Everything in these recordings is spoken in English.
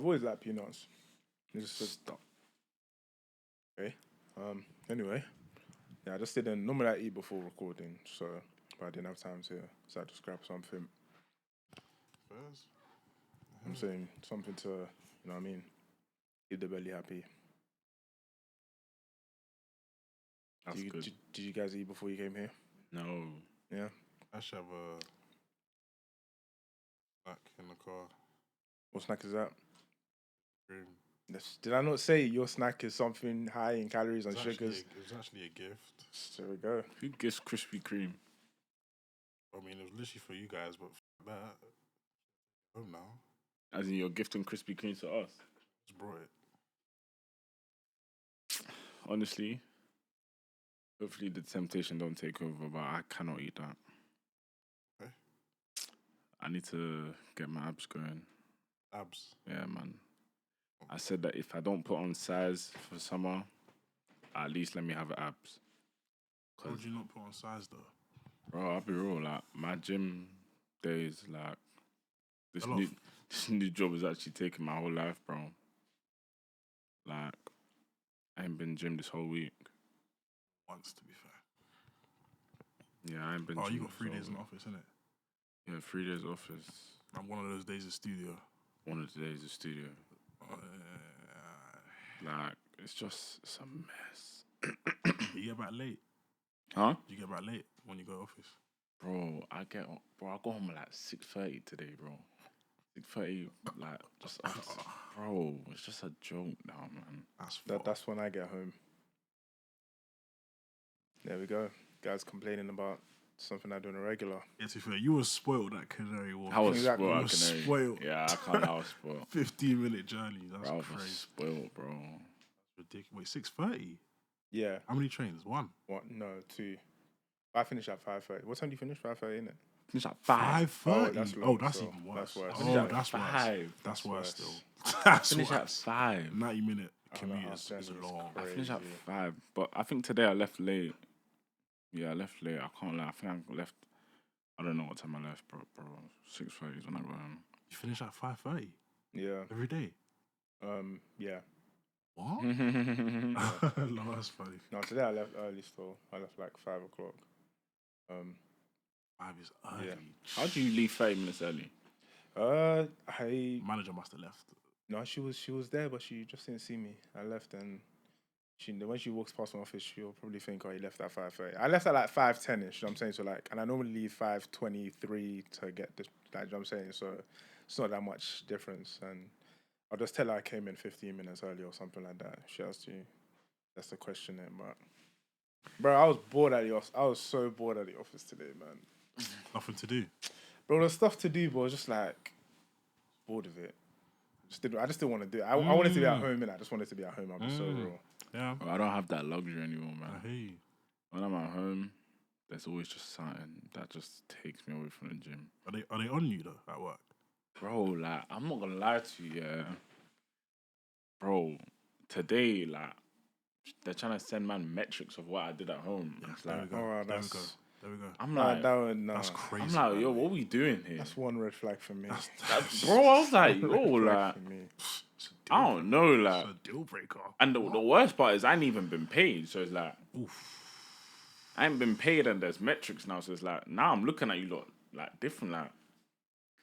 I've always liked peanuts. It's just Stop. okay. Anyway, yeah, I just didn't. Normally I eat before recording, so but I didn't have time to, so I had to scrap something. Fairs? I'm saying something to, you know what I mean, keep the belly happy. That's good. Did you guys eat before you came here? No. Yeah. I should have a snack in the car. What snack is that? Cream. Did I not say your snack is something high in calories and It was sugars? It was actually a gift. There we go. Who gets Krispy Kreme? I mean, it was literally for you guys, but that. Home now. As in, you're gifting Krispy Kreme to us? Just brought it. Honestly, hopefully the temptation don't take over, but I cannot eat that. Okay. I need to get my abs going. Abs. Yeah, man. I said that if I don't put on size for summer, at least let me have abs. Why would you not put on size though? Bro, I'll be real. Like my gym days, like this new job is actually taking my whole life, bro. Like I ain't been gym this whole week. Once, to be fair. Yeah, I ain't been. Oh, gym you got 3 this days in whole office, innit? week. Yeah, 3 days office. And one of those days is studio. One of the days is studio. Like it's a mess. You get back late. Huh? You get back late when you go to office. Bro, I go home at like 6:30 today, bro. 6:30, like just bro, it's just a joke now, man. That's when I get home. There we go. Guys complaining about something I do on a regular. Yeah, to be fair, you were spoiled at Canary Wharf. I was Exactly. spoiled. You were spoiled. Yeah, I can't. I was spoiled. 15-minute journey. That's Bro, I was crazy. spoiled, bro. Ridiculous. Wait, 6:30? Yeah. How many trains? One? What? No, 2. I finish at 5:30. What time do you finish? 5:30, innit? Finish at 5. 5:30? long, That's so even worse. that's worse. Finish Oh, at that's worse. 5. That's worse still. Finish at 5. 90-minute I know, commute our is journey is long. I finished at crazy. 5, but I think today I left late. Yeah, I left late. I can't lie. I think I left. I don't know what time I left, bro. 6:30 is when I got home. You finish at 5:30 Yeah. every day. Yeah. What? No, No, that's funny. No, today I left early still. I left like 5 o'clock. 5 is early. Yeah. How do you leave 30 minutes early? Manager must have left. No, she was there, but she just didn't see me. I left, and when she walks past my office, she'll probably think, "Oh, he left at 5:30." I left at like 5:10ish. You know what I'm saying? So like, and I normally leave 5:23 to get this. Like, you know what I'm saying? So it's not that much difference, and I'll just tell her I came in 15 minutes early or something like that. She has to. That's the question then, but bro, I was bored at the office. I was so bored at the office today, man. Nothing to do. Bro, there's stuff to do, but I was just like bored of it. I just didn't want to do it. I wanted to be at home, and I just wanted to be at home. I'll be so real. Yeah. I don't have that luxury anymore, man. I hear you. When I'm at home, there's always just something that just takes me away from the gym. Are they on you though at work? Bro, like, I'm not gonna lie to you, yeah. Bro, today, like, they're trying to send man metrics of what I did at home. Yeah, It's there like, we go. alright, There we go. There we go. I'm Nah, like, that's That's crazy. I'm like, man. yo, what are we doing here? That's one red flag for me. Bro, I was like, yo, Red flag like, for me. It's a deal I don't know, like, It's a deal breaker. and the worst part is I ain't even been paid, so it's like, Oof. I ain't been paid and there's metrics now, so it's like, now I'm looking at you lot, like, different, like,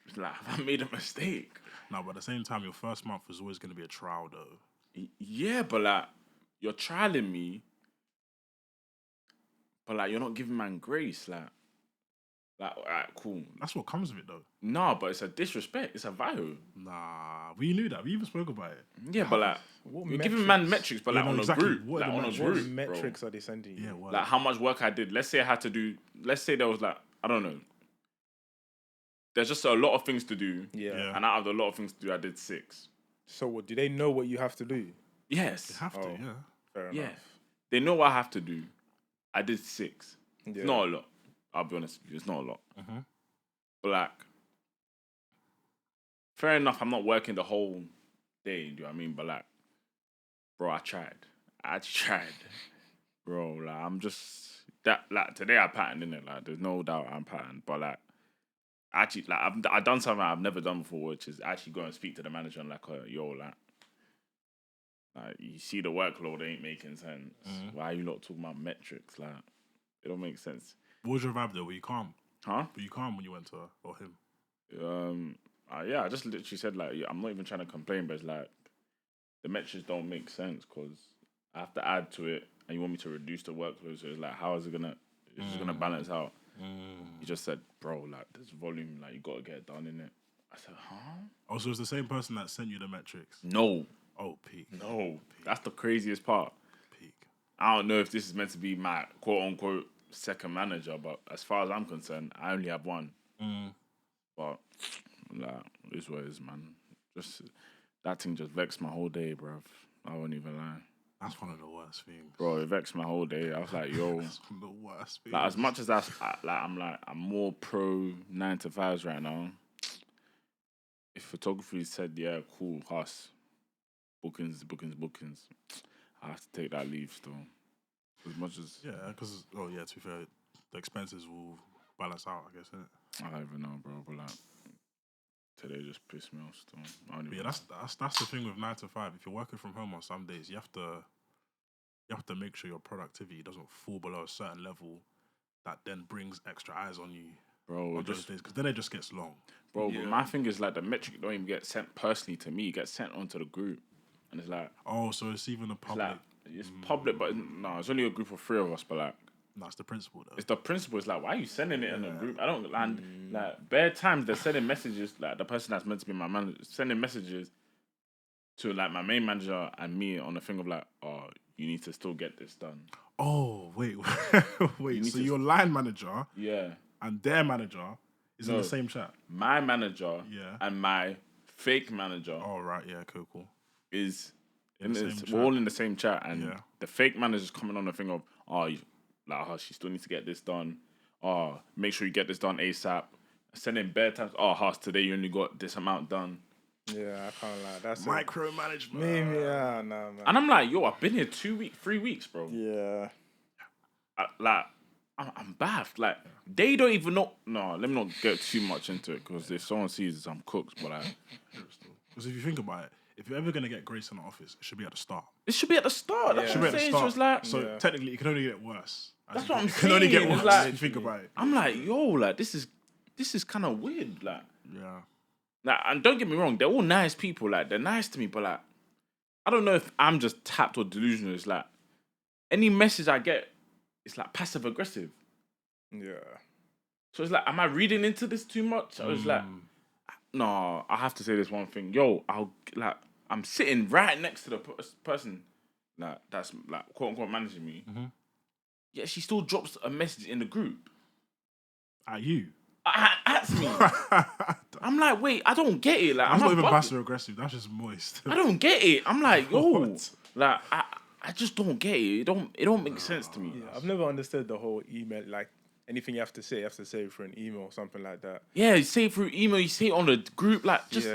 it's like, have I made a mistake? No, but at the same time, your first month is always going to be a trial, though. Yeah, but like, you're trialing me, but like, you're not giving man grace, like, alright, cool. That's what comes of it, though. No, but it's a disrespect. It's a vibe. Nah, we knew that. We even spoke about it. Yeah, but like, What you're giving man metrics? metrics, but Yeah, like no, on exactly. a group, What like are the on a metrics? What group, metrics are they sending you? Yeah, well, Like how much work I did. Let's say I had to do. Let's say there was like, I don't know. There's just a lot of things to do, Yeah. and out of the lot of things to do, I did 6. So what? Do they know what you have to do? Yes. you have to, Oh. yeah. Fair enough. Yeah. They know what I have to do. I did 6. Yeah. It's not a lot. I'll be honest with you. It's not a lot. Mm-hmm. But like, fair enough, I'm not working the whole day, do you know what I mean? But like, bro, I tried. I tried. Bro, like, I'm just, that, like, today I patterned, innit? Like, there's no doubt I'm patterned. But like, actually, like, I've done something I've never done before, which is actually go and speak to the manager and like, yo, like you see the workload ain't making sense. Why are you not talking about metrics? Like, it don't make sense. What was your vibe though? Were you calm? Huh? Were you calm when you went to her or him? Yeah, I just literally said like, I'm not even trying to complain, but it's like the metrics don't make sense because I have to add to it, and you want me to reduce the workload. So it's like, how is it gonna? It's just gonna balance out. He just said, bro, like there's volume, like you gotta get it done in it. I said, huh? Oh, so it's the same person that sent you the metrics? No. Oh, peak. No. That's the craziest part. Peak. I don't know if this is meant to be my quote unquote second manager, but as far as I'm concerned, I only have one. But like, it's what it is, man. Just that thing just vexed my whole day, bruv. I won't even lie. That's one of the worst things. Bro, it vexed my whole day. I was like, yo. That's one of the worst things. Like, as much as I'm more pro 9 to 5s right now. If photography said, yeah, cool, Huss, bookings, I have to take that leave still. As much as... Yeah, because, to be fair, the expenses will balance out, I guess, innit? I don't even know, bro, but like, today just pissed me off still. But yeah, that's the thing with 9 to 5. If you're working from home on some days, you have to make sure your productivity doesn't fall below a certain level that then brings extra eyes on you. Bro, on those days, because then it just gets long. Bro, but my thing is like the metric don't even get sent personally to me. It gets sent onto the group. And it's like... Oh, so it's even a public... It's public, but no, it's only a group of 3 of us, but like... No, it's the principal, though. It's the principal. It's like, why are you sending it in a group? I don't... Like, bare times they're sending messages, like the person that's meant to be my manager, sending messages to like my main manager and me on the thing of like, oh, you need to still get this done. Oh, wait. You So your line manager... Yeah. And their manager is in the same chat. My manager and my fake manager. Oh, right. Yeah, cool. Is in the same chat. We're all in the same chat. And the fake manager's coming on the thing of, she still needs to get this done. Oh, make sure you get this done ASAP. Sending bare times. Oh, Huss, today you only got this amount done. Yeah, I can't lie. That's micromanagement. Maybe, yeah, nah, man. And I'm like, yo, I've been here 3 weeks, bro. Yeah. I'm baffed. Like, they don't even know. No, let me not get too much into it because if someone sees this, I'm cooked. But like, because if you think about it, if you're ever gonna get grace in the office, it should be at the start. It should be at the start. That's what I'm saying. So it's like, technically, it can only get worse. That's what I'm saying. It can only get worse. Like, if you think about it. I'm like, yo, like this is kind of weird. Like, yeah. Like, and don't get me wrong, they're all nice people. Like, they're nice to me, but like, I don't know if I'm just tapped or delusional. It's like any message I get, it's like passive aggressive. Yeah. So it's like, am I reading into this too much? I was like, no, I have to say this one thing. Yo, I'm sitting right next to the person like that's like quote unquote managing me. Yeah, she still drops a message in the group. At you? At me. I'm like, wait, I don't get it. Like, I'm not even passive aggressive. That's just moist. I don't get it. I'm like, yo, like I just don't get it. It don't make sense to me. Yeah, I've never understood the whole email. Like anything you have to say through an email or something like that. Yeah, you say it through email. You say it on the group. Like just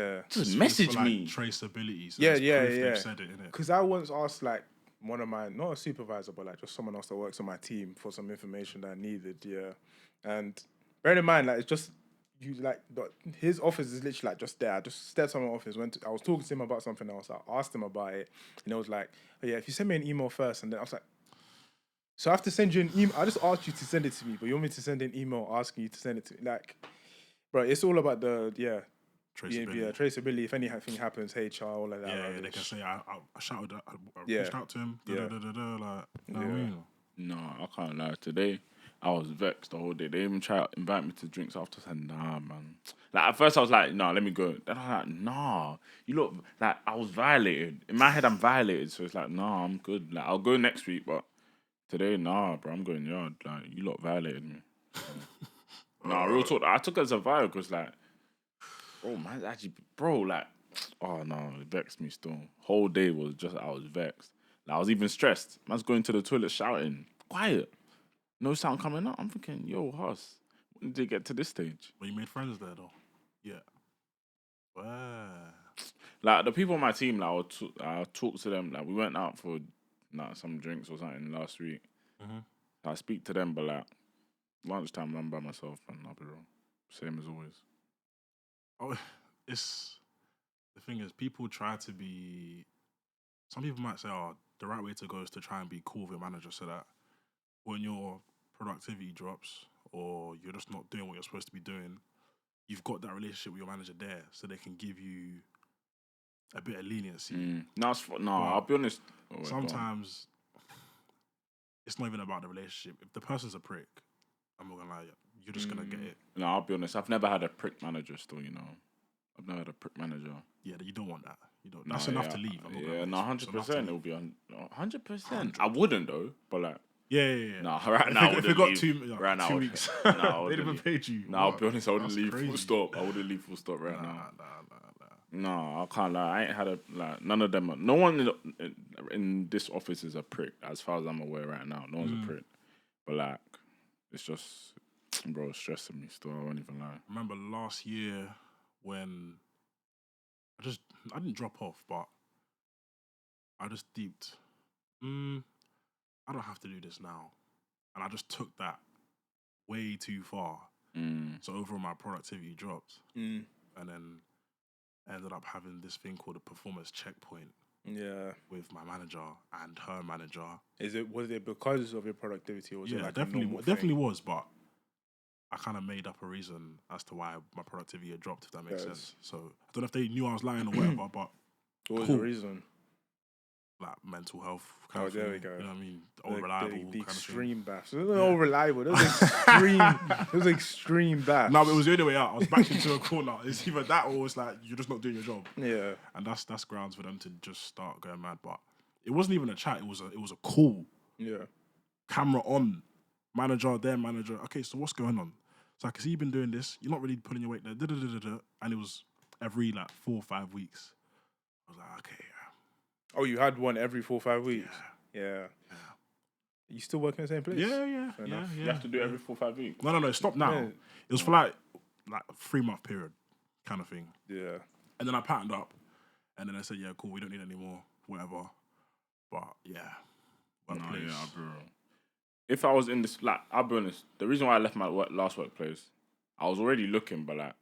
message for, like, me. Traceability. So Yeah. They've said it, innit? Because I once asked like one of my, not a supervisor, but like just someone else that works on my team for some information that I needed. Yeah, and bear in mind, like it's just you like his office is literally like just there. I just stepped on my office. I was talking to him about something else. I asked him about it, and it was like, oh, yeah, if you send me an email first, and then I was like, so I have to send you an email. I just asked you to send it to me, but you want me to send an email asking you to send it to me? Like, bro, it's all about the traceability. Traceability. If anything happens, HR, all like that. Yeah, they can say I shouted, I reached out to him. Like, you know what I mean? No, I can't lie. Today, I was vexed the whole day. They even tried to invite me to drinks after. I said, nah, man. Like, at first I was like, nah, let me go. Then I was like, nah. You look, like, I was violated. In my head, I'm violated. So it's like, nah, I'm good. Like, I'll go next week, but today, nah, bro, I'm going yard. Like, you lot violated me. Nah, real talk. I took it as a vibe because, like, oh, no, it vexed me still. Whole day was just, I was vexed. Like, I was even stressed. Man's going to the toilet shouting. Quiet. No sound coming up. I'm thinking, yo, Huss, when did they get to this stage? Well, you made friends there, though. Yeah. Wow. Like, the people on my team, like, I talk to them. Like, we went out for some drinks or something last week. I speak to them, but, like, lunchtime, I'm by myself, and I'll be real. Same as always. Oh, it's the thing is, people try to be. Some people might say, "Oh, the right way to go is to try and be cool with your manager, so that when your productivity drops or you're just not doing what you're supposed to be doing, you've got that relationship with your manager there, so they can give you a bit of leniency." I'll be honest. Oh, wait, go on. Sometimes it's not even about the relationship. If the person's a prick, I'm not gonna lie, you're just gonna get it. No, I'll be honest. I've never had a prick manager still, I've never had a prick manager. Yeah, you don't want that. You don't. No, That's enough yeah, to leave. I'm not Yeah, gonna no, lie, it's enough to 100%. leave. It'll be 100%. I wouldn't though, but like, Yeah. no, right now I If wouldn't it got leave. Right now, 2 weeks, I they wouldn't never leave. paid you. No, I'll be honest. I wouldn't That's leave crazy. full stop. I wouldn't leave full stop right now. Nah. No, I can't lie. I ain't had none of them. No one in this office is a prick, as far as I'm aware right now. No one's a prick. But like, it's just, bro, it's stressing me still. I won't even lie. Remember last year when I didn't drop off, but I just deeped. I don't have to do this now, and I just took that way too far. So overall, my productivity dropped, and then ended up having this thing called a performance checkpoint. Yeah. With my manager and her manager. Was it because of your productivity, or was it like definitely was, but I kind of made up a reason as to why my productivity had dropped, if that makes sense. So I don't know if they knew I was lying or whatever, but what was the reason? Like mental health kind of thing. There we go. You know what I mean? Unreliable. The kind extreme of thing. baths. It wasn't all reliable. It was extreme. It was extreme baths. No, but it was the only way out. I was backed into a corner. It's either that or it's like you're just not doing your job. Yeah. And that's grounds for them to just start going mad. But it wasn't even a chat. It was a call. Yeah. Camera on. Manager, their manager. Okay, so what's going on? So I can see you've been doing this. You're not really pulling your weight there. And it was every 4 or 5 weeks. I was like, okay. Oh, you had one every 4 or 5 weeks? Yeah. You still working in the same place? Yeah. You have to do it every 4 or 5 weeks. No, stop now. Yeah. It was for like a 3-month period kind of thing. Yeah. And then I patterned up. And then I said, yeah, cool, we don't need any more, whatever. But yeah. Yeah, bro. If I was in this, like, I'll be honest, the reason why I left my last workplace, I was already looking, but like,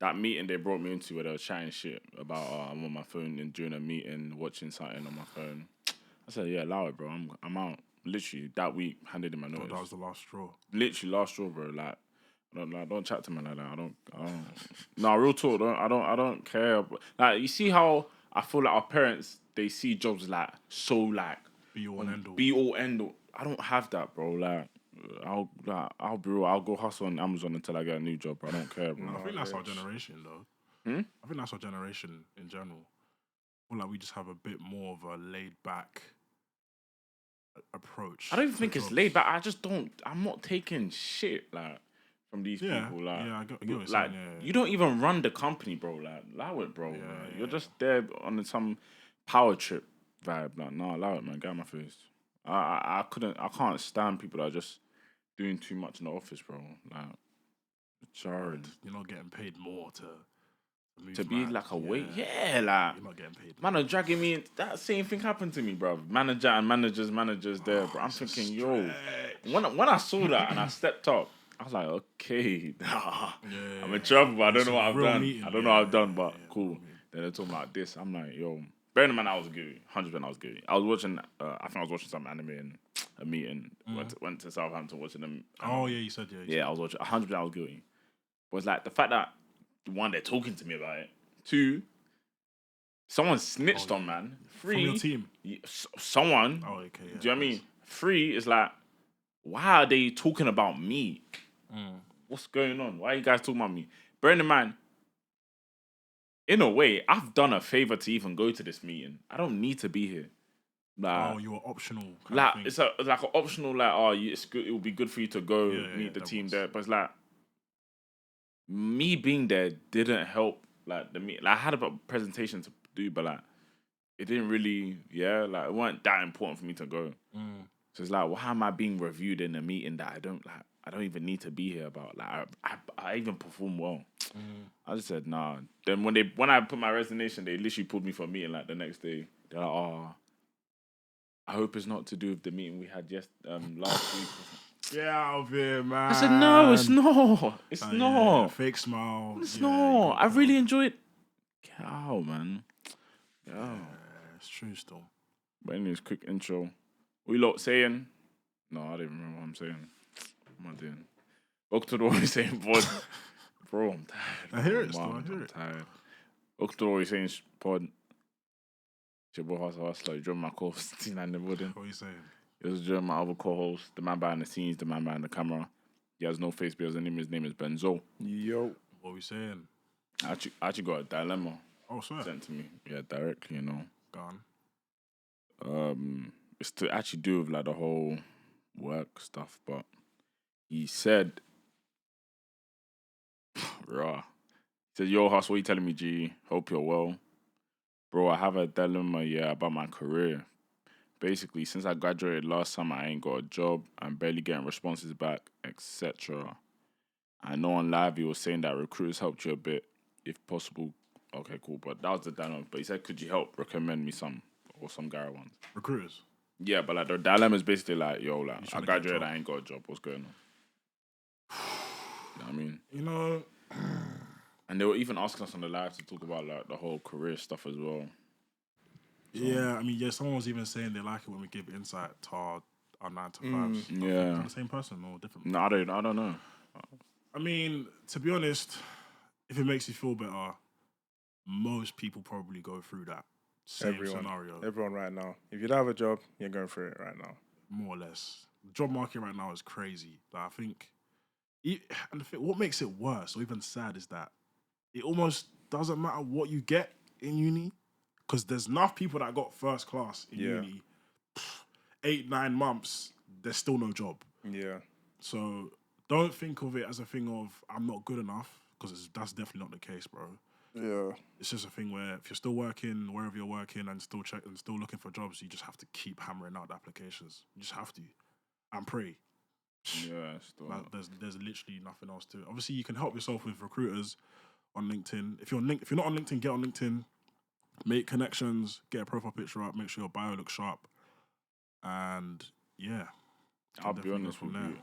that meeting they brought me into where they were chatting shit about I'm on my phone and during a meeting watching something on my phone. I said, yeah, allow it, bro. I'm out. Literally that week, handed in my notice. That was the last straw. Literally last straw, bro. Don't chat to me like that. I don't. No, real talk. I don't care. Like, you see how I feel like our parents, they see jobs like so like Be all and end all. Be all end all. I don't have that, bro. Like, I'll be real. I'll go hustle on Amazon until I get a new job, bro. I don't care, bro. I think that's our generation, though. I think that's our generation in general. I feel like we just have a bit more of a laid back approach. I don't even think it's laid back. I just don't. I'm not taking shit like from these people. Like, I get what you're like saying, you don't even run the company, bro. Like, allow it, bro. You're just there on some power trip vibe. Like, no, allow it, man. Get out my face. I can't stand people that are just doing too much in the office, bro. Like, it's jarring. You're not getting paid more to be mad. like a weight. Yeah, like, you're not getting paid. Man are dragging me in. That same thing happened to me, bro. Manager and managers there, bro. I'm thinking, yo. When I saw that and I stepped up, I was like, okay, I'm in trouble, but I don't know what I've done. I don't know what I've done, but cool. Then they're talking about this. I'm like, yo. Bearing in mind, I was good. 100% I was good. I was watching, I think I was watching some anime in a meeting. Went to Southampton watching them. Oh, yeah, you said, I was watching. 100% I was guilty. But it's like the fact that, one, they're talking to me about it. Two, someone snitched on, man. Three, from your team. Someone. Oh, okay. Yeah, do you know what I mean? 3 is like, why are they talking about me? What's going on? Why are you guys talking about me? Bearing in mind, in a way, I've done a favor to even go to this meeting. I don't need to be here. Like, you were optional. Like, it's like an optional, like, it's good. It will be good for you to go meet the team there. But it's like, me being there didn't help. Like, the meeting. Like, I had a presentation to do, but like, it didn't really. Like, it weren't that important for me to go. So it's like, why am I being reviewed in a meeting that I don't even need to be here about? Like, I even perform well. I just said nah. Then when I put my resignation, they literally pulled me for a meeting like the next day. They're like, oh, I hope it's not to do with the meeting we had last week. Get out of here, man. I said, no, it's not. It's Yeah, not. fake smile. It's yeah, not. I really enjoyed. Get out, man. Get out. It's true still. But anyways, quick intro. What you lot saying? No, I don't even remember what I'm saying. What am I doing? Welcome to the What You Saying pod. Bro, I'm tired. I hear it Mom, still, I hear I'm it. tired. Welcome to the What You Saying pod. It's your boy Hustlrr. You join my co-host, Tina in the building. What are you saying? It was joining my other co-host, the man behind the scenes, the man behind the camera. He has no face, but his name is Benzo. Yo. What are we saying? I actually got a dilemma Oh, sir. sent to me. Yeah, directly, Gone. It's to actually do with like the whole work stuff, but he said, raw. He said, yo, Hus, what you telling me, G? Hope you're well. Bro, I have a dilemma, about my career. Basically, since I graduated last summer, I ain't got a job. I'm barely getting responses back, etc. I know on live he was saying that recruiters helped you a bit, if possible. Okay, cool. But that was the dilemma. But he said, could you help recommend me some guy ones? Recruiters. Yeah, but like the dilemma is basically like, yo, like I trying to get a graduated, job. I ain't got a job. What's going on? You know what I mean? You know, And they were even asking us on the live to talk about like the whole career stuff as well. yeah, I mean, yeah, someone was even saying they like it when we give insight to our 9 to 5s. Is Yeah. that the same person or different? No, I don't know. I mean, to be honest, if it makes you feel better, most people probably go through that same scenario. Everyone right now. If you don't have a job, you're going through it right now. More or less. The job market right now is crazy. Like, I think, and what makes it worse or even sad is that it almost doesn't matter what you get in uni, because there's enough people that got first class in uni, 8-9 months, there's still no job. Yeah. So don't think of it as a thing of I'm not good enough, because that's definitely not the case, bro. Yeah. It's just a thing where if you're still working wherever you're working and still looking for jobs, you just have to keep hammering out the applications. You just have to, and pray. Yeah, still. Like, there's literally nothing else to it. Obviously, you can help yourself with recruiters on LinkedIn. If you're not on LinkedIn, get on LinkedIn. Make connections. Get a profile picture up. Make sure your bio looks sharp. And yeah, I'll be honest with you.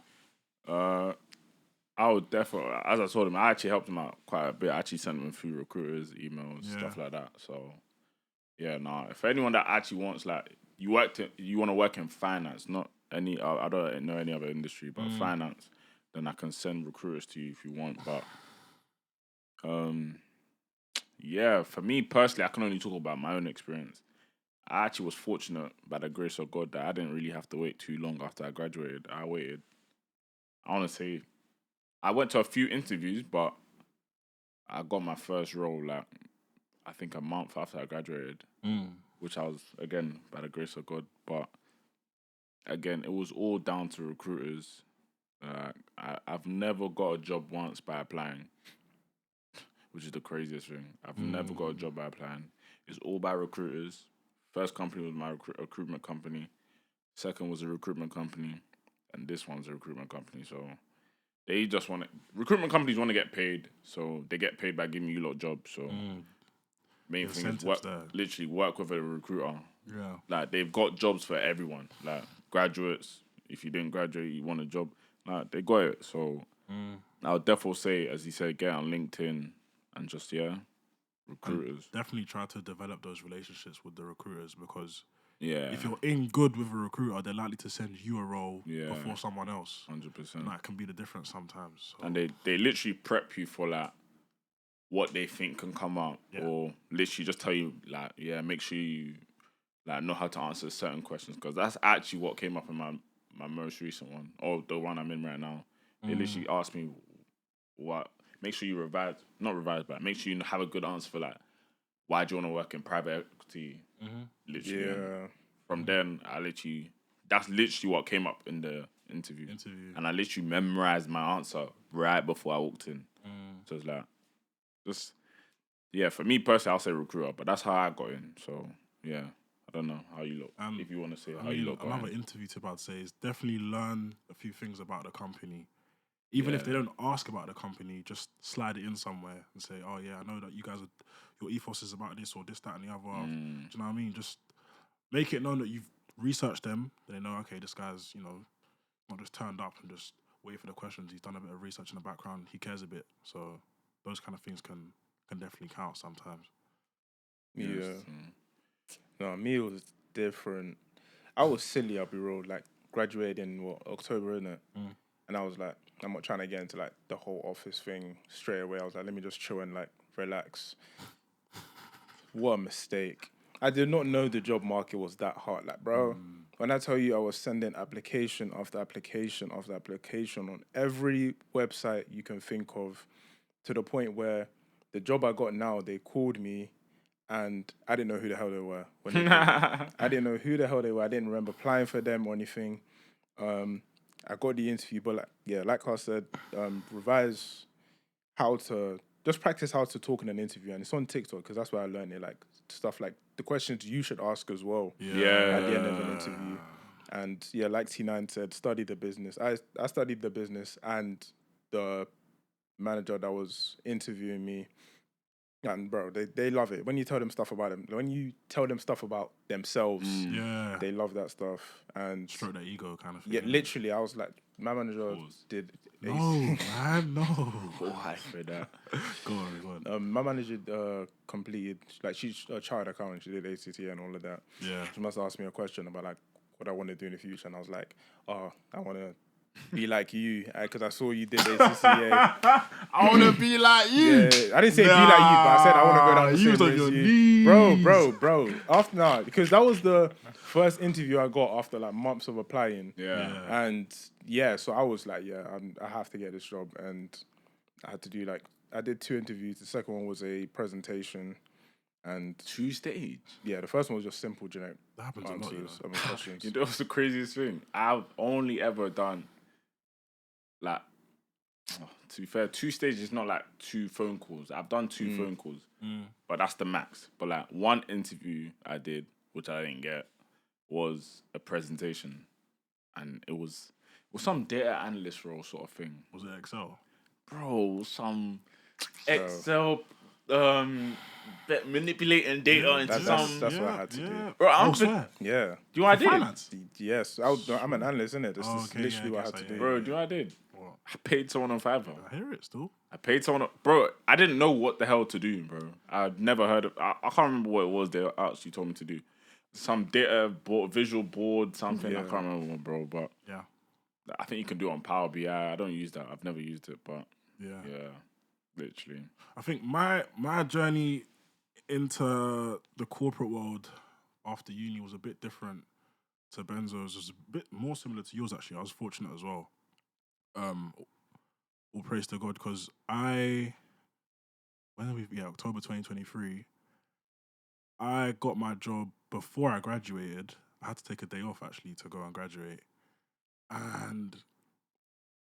I would definitely, as I told him, I actually helped him out quite a bit. I actually sent him a few recruiters, emails, stuff like that. So, yeah, if anyone that actually wants, like, you want to work in finance, not any, I don't know any other industry, but finance, then I can send recruiters to you if you want. But, yeah, for me personally, I can only talk about my own experience. I actually was fortunate by the grace of God that I didn't really have to wait too long after I graduated. I want to say, I went to a few interviews, but I got my first role, like, I think a month after I graduated, which I was, again, by the grace of God. But, again, it was all down to recruiters. I've never got a job once by applying, which is the craziest thing. I've never got a job by applying. It's all by recruiters. First company was my recruitment company. Second was a recruitment company. And this one's a recruitment company, so... They just recruitment companies want to get paid, so they get paid by giving you a lot of jobs. So main thing is literally work with a recruiter. Yeah. Like, they've got jobs for everyone. Like, graduates, if you didn't graduate, you want a job. Like, they got it. So I would definitely say, as he said, get on LinkedIn and just, recruiters. And definitely try to develop those relationships with the recruiters, because if Yeah. you're in good with a recruiter, they're likely to send you a role before someone else. 100%. And that can be the difference sometimes. So. And they literally prep you for, like, what they think can come up, or literally just tell you, like, make sure you, like, know how to answer certain questions, because that's actually what came up in my most recent one, or the one I'm in right now. They literally asked me make sure you not revise, but make sure you have a good answer for, like, why do you want to work in private equity? Literally. Yeah. From then, that's literally what came up in the interview. And I literally memorized my answer right before I walked in. So it's like, for me personally, I'll say recruiter, but that's how I got in. So, yeah, I don't know how you look. If you want to say how you look. Another interview tip I'd say is definitely learn a few things about the company. Even if they don't ask about the company, just slide it in somewhere and say, oh, yeah, I know that you guys your ethos is about this or this, that, and the other. Do you know what I mean? Just make it known that you've researched them. They know, okay, this guy's, not just turned up and just wait for the questions. He's done a bit of research in the background. He cares a bit. So those kind of things can definitely count sometimes. Yeah. No, me, it was different. I was silly, I'll be real. Like, graduated in, October, innit? And I was like, I'm not trying to get into, like, the whole office thing straight away. I was like, let me just chill and, like, relax. What a mistake. I did not know the job market was that hard. Like, bro, when I tell you I was sending application after application after application on every website you can think of, to the point where the job I got now, they called me and I didn't know who the hell they were. When they called me. I didn't know who the hell they were. I didn't remember applying for them or anything. I got the interview, but like I said, revise how to, just practice how to talk in an interview. And it's on TikTok because that's where I learned it. Like, stuff like the questions you should ask as well at the end of an interview. And like T9 said, study the business. I studied the business, and the manager that was interviewing me, and bro, they love it. When you tell them stuff about them, when you tell them stuff about themselves, they love that stuff. And Stroke their ego kind of thing. yeah, literally, I was like, my manager did. No, man, no. Why for that? Go on. My manager completed, like, she's a chartered accountant. She did ACT and all of that. Yeah. She must ask me a question about, like, what I want to do in the future. And I was like, I want to be like you, because I saw you did ACCA. I want to be like you. Yeah, I didn't say be like you, but I said I want to go down the same route as you. Bro. After because that was the first interview I got after like months of applying. And so I was like, I have to get this job, and I had to do I did 2 interviews. The second one was a presentation, and 2 stage. Yeah, the first one was just simple generic That happens answers. a lot, questions. You know what's the craziest thing? I've only ever done to be fair, 2 stages is not like 2 phone calls. I've done 2 phone calls, but that's the max. But like 1 interview I did, which I didn't get, was a presentation, and it was some data analyst role sort of thing. Was it Excel? Bro, some Excel manipulating data into some. That's what I had to do. Bro, Yeah. Do you know what I did? Finance? Yes, I'm an analyst, innit? That's literally what I had to do. Bro, do you know what I did? What? I paid someone on Fiverr. I hear it still. I paid someone, bro. I didn't know what the hell to do, bro. I'd never heard of. I can't remember what it was they actually told me to do. Some data board, visual board, something. I can't remember what, bro. But I think you can do it on Power BI. I don't use that. I've never used it, but yeah, literally. I think my journey into the corporate world after uni was a bit different to Benzo's. It was a bit more similar to yours, actually. I was fortunate as well. All praise to God, because October 2023, I got my job before I graduated. I had to take a day off, actually, to go and graduate. And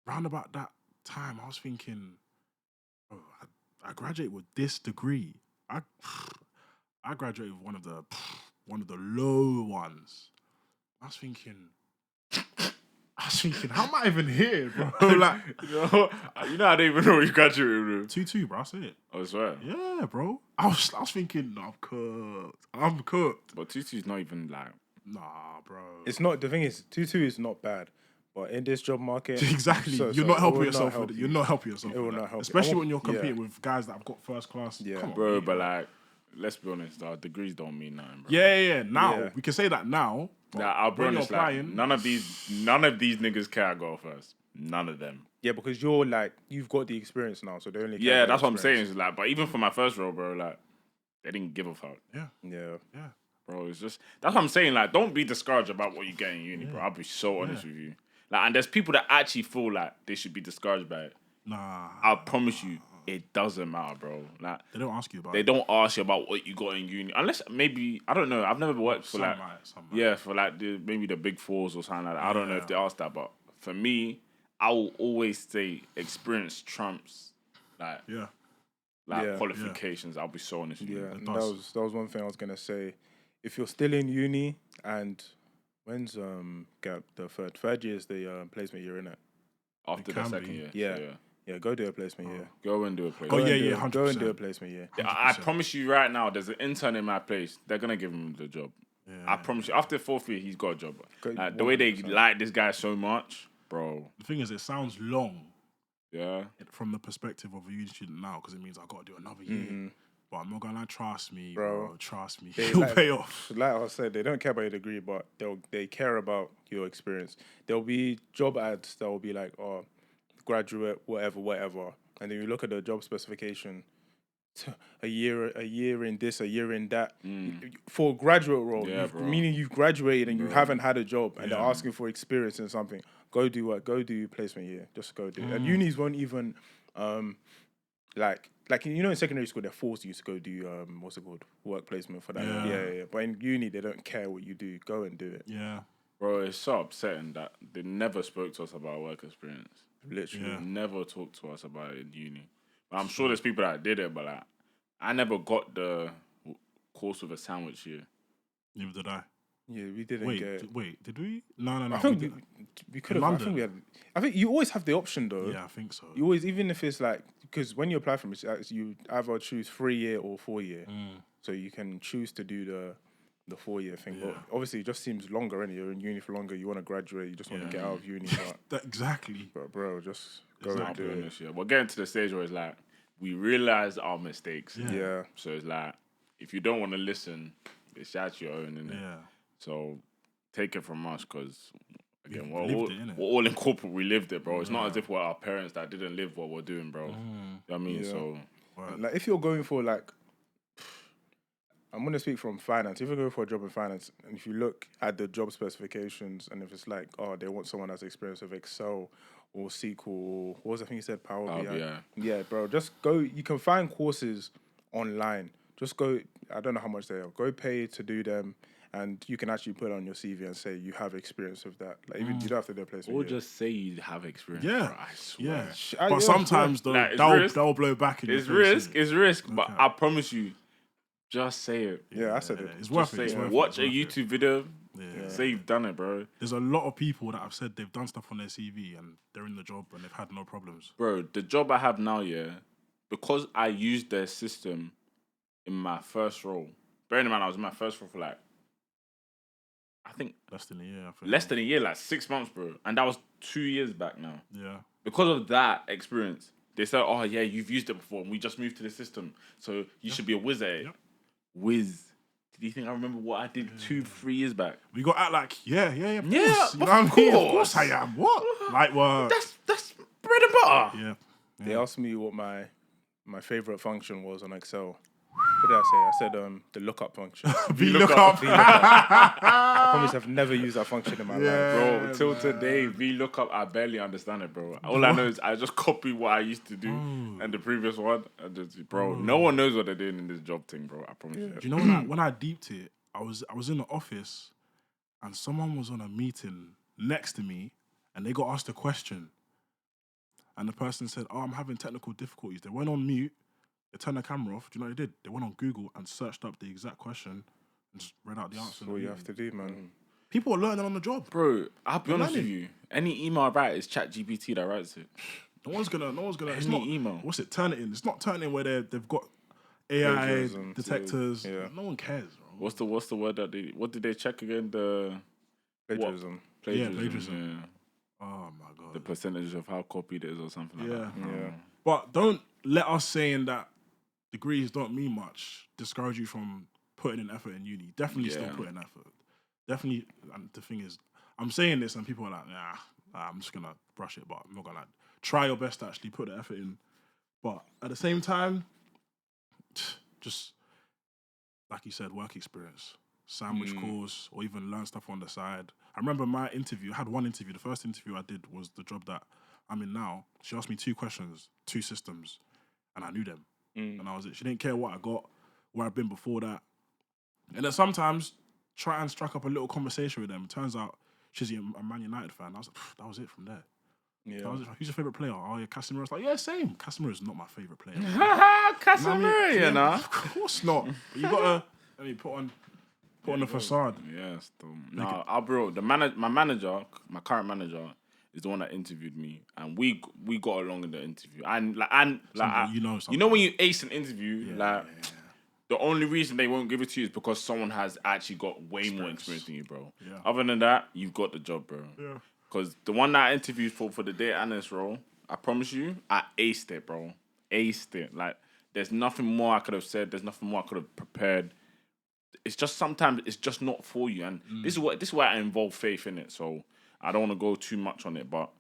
round about that time, I was thinking, oh, I graduated with this degree. I graduated with one of the low ones. I was thinking, how am I even here, bro? Like, you know, I don't even know what you graduated with. 2-2, bro. I say it. I swear. Yeah, bro. I was thinking, no, I'm cooked. But 2-2 is not even like. Nah, bro. It's not. The thing is, 2-2 is not bad. But in this job market, exactly, you're not helping yourself with it. You're not helping yourself. It will not help. Especially when you're competing with guys that have got first class. Yeah, come on, bro. But like, let's be honest, our degrees don't mean nothing, bro. Yeah. Now we can say that now. Nah, I'll be honest. Like, none of these niggas care I go first. None of them. Yeah, because you're like, you've got the experience now, so they only. Yeah, that's what I'm saying. It's like, but even for my first role, bro, like, they didn't give a fuck. Yeah. Bro, it's just that's what I'm saying. Like, don't be discouraged about what you get in uni, bro. I'll be so honest with you. Like, and there's people that actually feel like they should be discouraged by it. Nah, I promise you, it doesn't matter, bro. Like, they don't ask you about. They don't ask you about what you got in uni, unless maybe I don't know. I've never worked for for like maybe the big fours or something like that. I don't know if they ask that, but for me, I will always say experience trumps qualifications. I'll be so honest with you. Yeah, that was one thing I was gonna say. If you're still in uni and when's the third year is the placement year, innit? After the second year. Yeah, go do a placement year. Go and do a placement. 100%. Go and do a placement year. I promise you right now, there's an intern in my place. They're gonna give him the job. I promise you. After 4th year, he's got a job. The way they like this guy so much, bro. The thing is, it sounds long Yeah. from the perspective of a uni student now because it means I got to do another year. But I'm not gonna lie, trust me, bro. Trust me, it'll pay off. Like I said, they don't care about your degree, but they care about your experience. There'll be job ads that will be like, oh, graduate, whatever, and then you look at the job specification. A year in this, a year in that. For a graduate role, meaning you've graduated and you haven't had a job, and they're asking for experience in something. Go do what? Go do placement year. Just go do it. And unis won't even, like in secondary school they're forced you to go do what's it called, work placement for that. Yeah. But in uni they don't care what you do. Go and do it. Yeah, bro. It's so upsetting that they never spoke to us about work experience. Literally, never talked to us about it in uni. I'm sure there's people that did it, but like, I never got the course with a sandwich here. Neither did I. Yeah, we didn't get it. Wait, did we? No. I think we could have. I think we had. I think you always have the option though. Yeah, I think so. You always, even if it's like, because when you apply for it, you either choose 3-year or 4-year. So you can choose to do the 4-year thing. Yeah. But obviously it just seems longer, and you're in uni for longer. You want to graduate. You just want to get out of uni. But exactly. But bro, just go and do it. Yeah. We're getting to the stage where it's like, we realize our mistakes. Yeah. So it's like, if you don't want to listen, it's at your own, innit? Yeah. So take it from us, because again, we're it, all in corporate. We lived it, bro. It's not as if we're our parents that didn't live what we're doing, bro. You know what I mean? Yeah. So like, if you're going for like, I'm gonna speak from finance. If you're going for a job in finance, and if you look at the job specifications, and if it's like, oh, they want someone that's experienced with Excel or SQL, or what was the thing you said, Power BI? Yeah, bro. Just go. You can find courses online. Just go. I don't know how much they are. Go pay to do them, and you can actually put it on your CV and say you have experience with that. Like, even you don't have to do a placement. Or just say you have experience. Yeah, bro, I swear. Yeah. But sometimes though, like, that'll blow back in your face. It's risk. But I promise you, just say it. Yeah, I said it. It's worth it. Watch a YouTube video. Say you've done it, bro. There's a lot of people that have said they've done stuff on their CV and they're in the job and they've had no problems. Bro, the job I have now, because I used their system in my first role. Bearing in mind, I was in my first role for like, I think less than a year. Less than a year, like 6 months, bro. And that was 2 years back now. Yeah. Because of that experience, they said, oh yeah, you've used it before and we just moved to the system. So you should be a whiz at it. Yep. Whiz. Do you think I remember what I did 2-3 years back? We got at like, yeah, of course. Yeah, you know what I mean? Of course I am. What? Like, what? That's bread and butter. Yeah. They asked me what my favorite function was on Excel. What did I say? I said the lookup function. VLOOKUP. I promise I've never used that function in my life. Bro, till today, VLOOKUP, I barely understand it, bro. All I know is I just copy what I used to do and the previous one. And just, bro, no one knows what they're doing in this job thing, bro. I promise you. Do you know when I deeped it, I was in the office and someone was on a meeting next to me and they got asked a question. And the person said, oh, I'm having technical difficulties. They went on mute. They turned the camera off. Do you know what they did? They went on Google and searched up the exact question and just read out the answer. That's what you have to do, man. People are learning on the job. Bro, I'll be honest with you. Any email I write is ChatGPT that writes it. No one's gonna. It's Any not email. What's it? Turn it in. It's not turn in where they've got AI detectors. Yeah. No one cares, bro. What's the word that they? What did they check again? The Plagiarism. Yeah, plagiarism. Yeah. Oh my god. The percentage of how copied it is or something like that. Yeah. But don't let us saying that degrees don't mean much discourage you from putting in effort in uni. Definitely still put in effort. Definitely. And the thing is, I'm saying this and people are like, nah, I'm just gonna brush it, but I'm not gonna try your best to actually put the effort in. But at the same time, just like you said, work experience, sandwich course, or even learn stuff on the side. I remember my interview. I had one interview. The first interview I did was the job that I'm in now. She asked me 2 questions, 2 systems, and I knew them. And that was it. She didn't care what I got, where I've been before that. And then sometimes try and strike up a little conversation with them. It turns out she's a Man United fan. I was like, that was it from there. Yeah. That was it. Who's your favourite player? Oh, yeah, Casemiro. I was like, yeah, same. Casemiro is not my favourite player. Casemiro, you know? Of course not. But you gotta put on the facade. Yes. No, I'll be real. My current manager, is the one that interviewed me, and we got along in the interview. You know when you ace an interview, the only reason they won't give it to you is because someone has actually got way more experience than you, bro. Yeah. Other than that, you've got the job, bro. Yeah. Because the one that I interviewed for the data analyst role, I promise you, I aced it, bro. Aced it. Like, there's nothing more I could have said. There's nothing more I could have prepared. It's just sometimes it's just not for you, and this is why I involve faith in it. So I don't want to go too much on it, but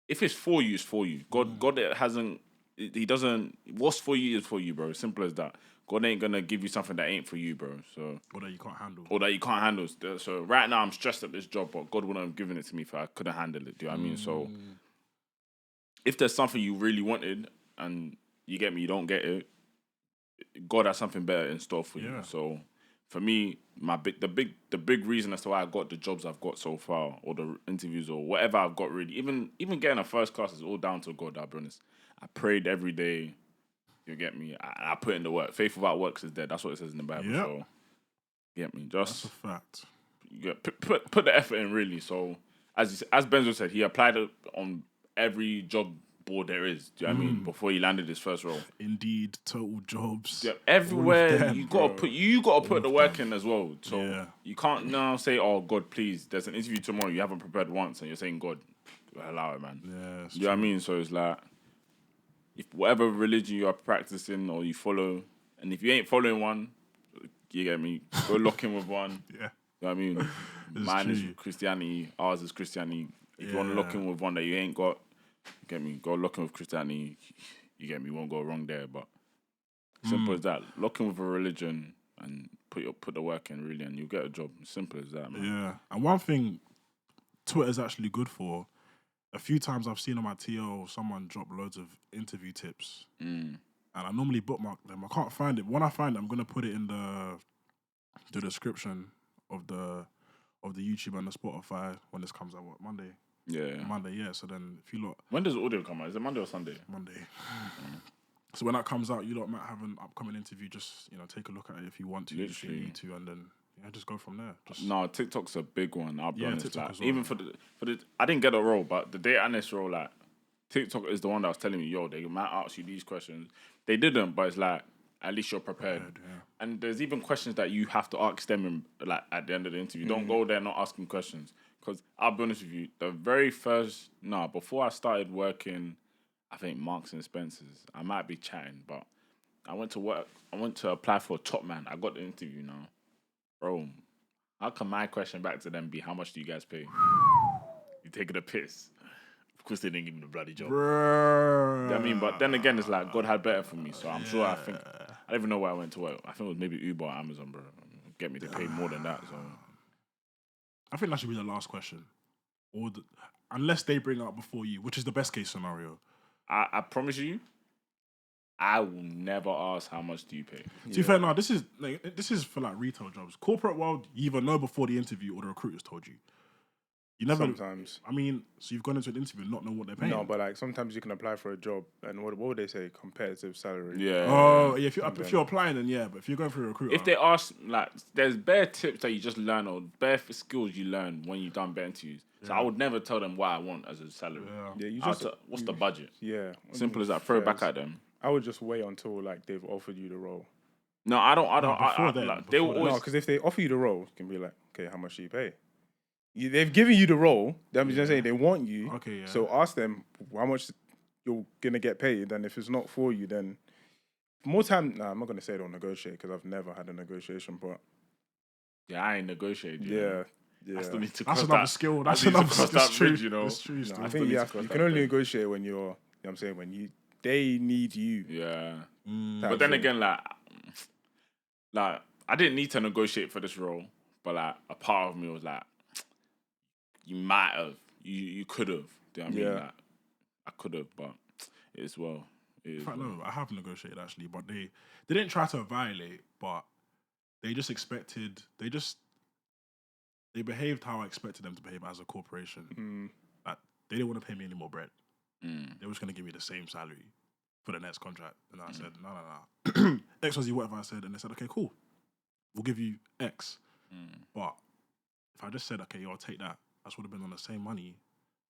if it's for you, it's for you. God hasn't. He doesn't. What's for you is for you, bro. Simple as that. God ain't gonna give you something that ain't for you, bro. So Or that you can't handle. or that you can't handle. So right now I'm stressed at this job, but God wouldn't have given it to me if I couldn't handle it. Do you know what I mean? So if there's something you really wanted and you get me, you don't get it, God has something better in store for you. Yeah. So for me, the big reason as to why I got the jobs I've got so far, or the interviews, or whatever I've got, really, even getting a first class is all down to God. I'll be honest. I prayed every day. You get me? I put in the work. Faith without works is dead. That's what it says in the Bible. Yep. So get me? That's Just a fact. put the effort in, really. So as Benzo said, he applied it on every job board there is. Do you know what I mean? Before he landed his first role. Indeed, total jobs. Yeah, everywhere them, you gotta put the work in as well. So Yeah. you can't now say, "Oh God, please." There's an interview tomorrow. You haven't prepared once, and you're saying, "God, allow it, man." Yeah, You know what I mean? So it's like, if whatever religion you are practicing or you follow, and if you ain't following one, you get me, go lock in with one. Yeah. You know what I mean? Mine is true. Christianity, ours is Christianity. If you want to lock in with one that you ain't got, you get me, go lock in with Christianity. You get me, won't go wrong there. But simple as that. Lock in with a religion and put the work in, really, and you'll get a job. Simple as that, man. Yeah. And one thing Twitter's actually good for, a few times I've seen on my TL someone drop loads of interview tips. And I normally bookmark them. I can't find it. When I find it, I'm gonna put it in the description of the YouTube and the Spotify when this comes out. What, Monday? Yeah. Monday, yeah. So then if you lot When does the audio come out? Is it Monday or Sunday? Monday. So when that comes out, you lot might have an upcoming interview. Just take a look at it if you want to, if you Literally. need to, and then just go from there. Just No, TikTok's a big one. I'll be honest. TikTok Like, as well, even yeah. for the, I didn't get a role, but the data analyst role, like TikTok is the one that was telling me, yo, they might ask you these questions. They didn't, but it's like at least you're prepared. yeah. And there's even questions that you have to ask them like at the end of the interview. Don't go there not asking questions. Because I'll be honest with you, the very first before I started working, I think Marks and Spencer's, I might be chatting, but I went to apply for Top Man. I got the interview now. Bro, how can my question back to them be, how much do you guys pay? You taking a piss? Of course they didn't give me the bloody job. Bruh. I mean, but then again, it's like God had better for me. So I'm sure, I don't even know where I went to work. I think it was maybe Uber or Amazon, bro. Get me, they paid more than that. So I think that should be the last question, unless they bring it up before you, which is the best case scenario. I promise you, I will never ask how much do you pay. To be fair, no, this is for like retail jobs. Corporate world, you either know before the interview or the recruiters told you. You never. Sometimes. I mean, so you've gone into an interview and not knowing what they're paying. No, but like sometimes you can apply for a job and what would they say? Competitive salary. Yeah. Oh, yeah. If you're applying, then yeah. But if you're going for a recruiter, If they ask, like, there's bare tips that you just learn or bare skills you learn when you've done bare interviews. So I would never tell them what I want as a salary. Yeah, you I'll just what's the budget? yeah. Simple as that. Throw it back at them. I would just wait until like they've offered you the role. No, I don't. before then, like, before they will then. always. No, because if they offer you the role, you can be like, okay, how much do you pay? They've given you the role. I'm just saying they want you. Okay, yeah. So ask them how much you're gonna get paid. And if it's not for you, then more time. Nah, I'm not gonna say don't negotiate because I've never had a negotiation. But Yeah, I ain't negotiated. yeah. I still need to. That's cross another that. skill. I That's need to another cross that's that true. bridge, you know. That's true. No, still. I think need you to have. cross You that can only bridge. negotiate when you're. You know what I'm saying when they need you. Yeah. type But then thing. again, like I didn't need to negotiate for this role, but like a part of me was like, you might have, you could have. Do you know what I mean? Yeah. Like, I could have, but it is well. It is In fact, well. no, I have negotiated actually, but they didn't try to violate, but they just expected. They behaved how I expected them to behave as a corporation. Like, they didn't want to pay me any more bread. They were just going to give me the same salary for the next contract. And I said, no. X, Y, Z, whatever I said. And they said, okay, cool. We'll give you X. But if I just said, okay, I'll take that, I would have been on the same money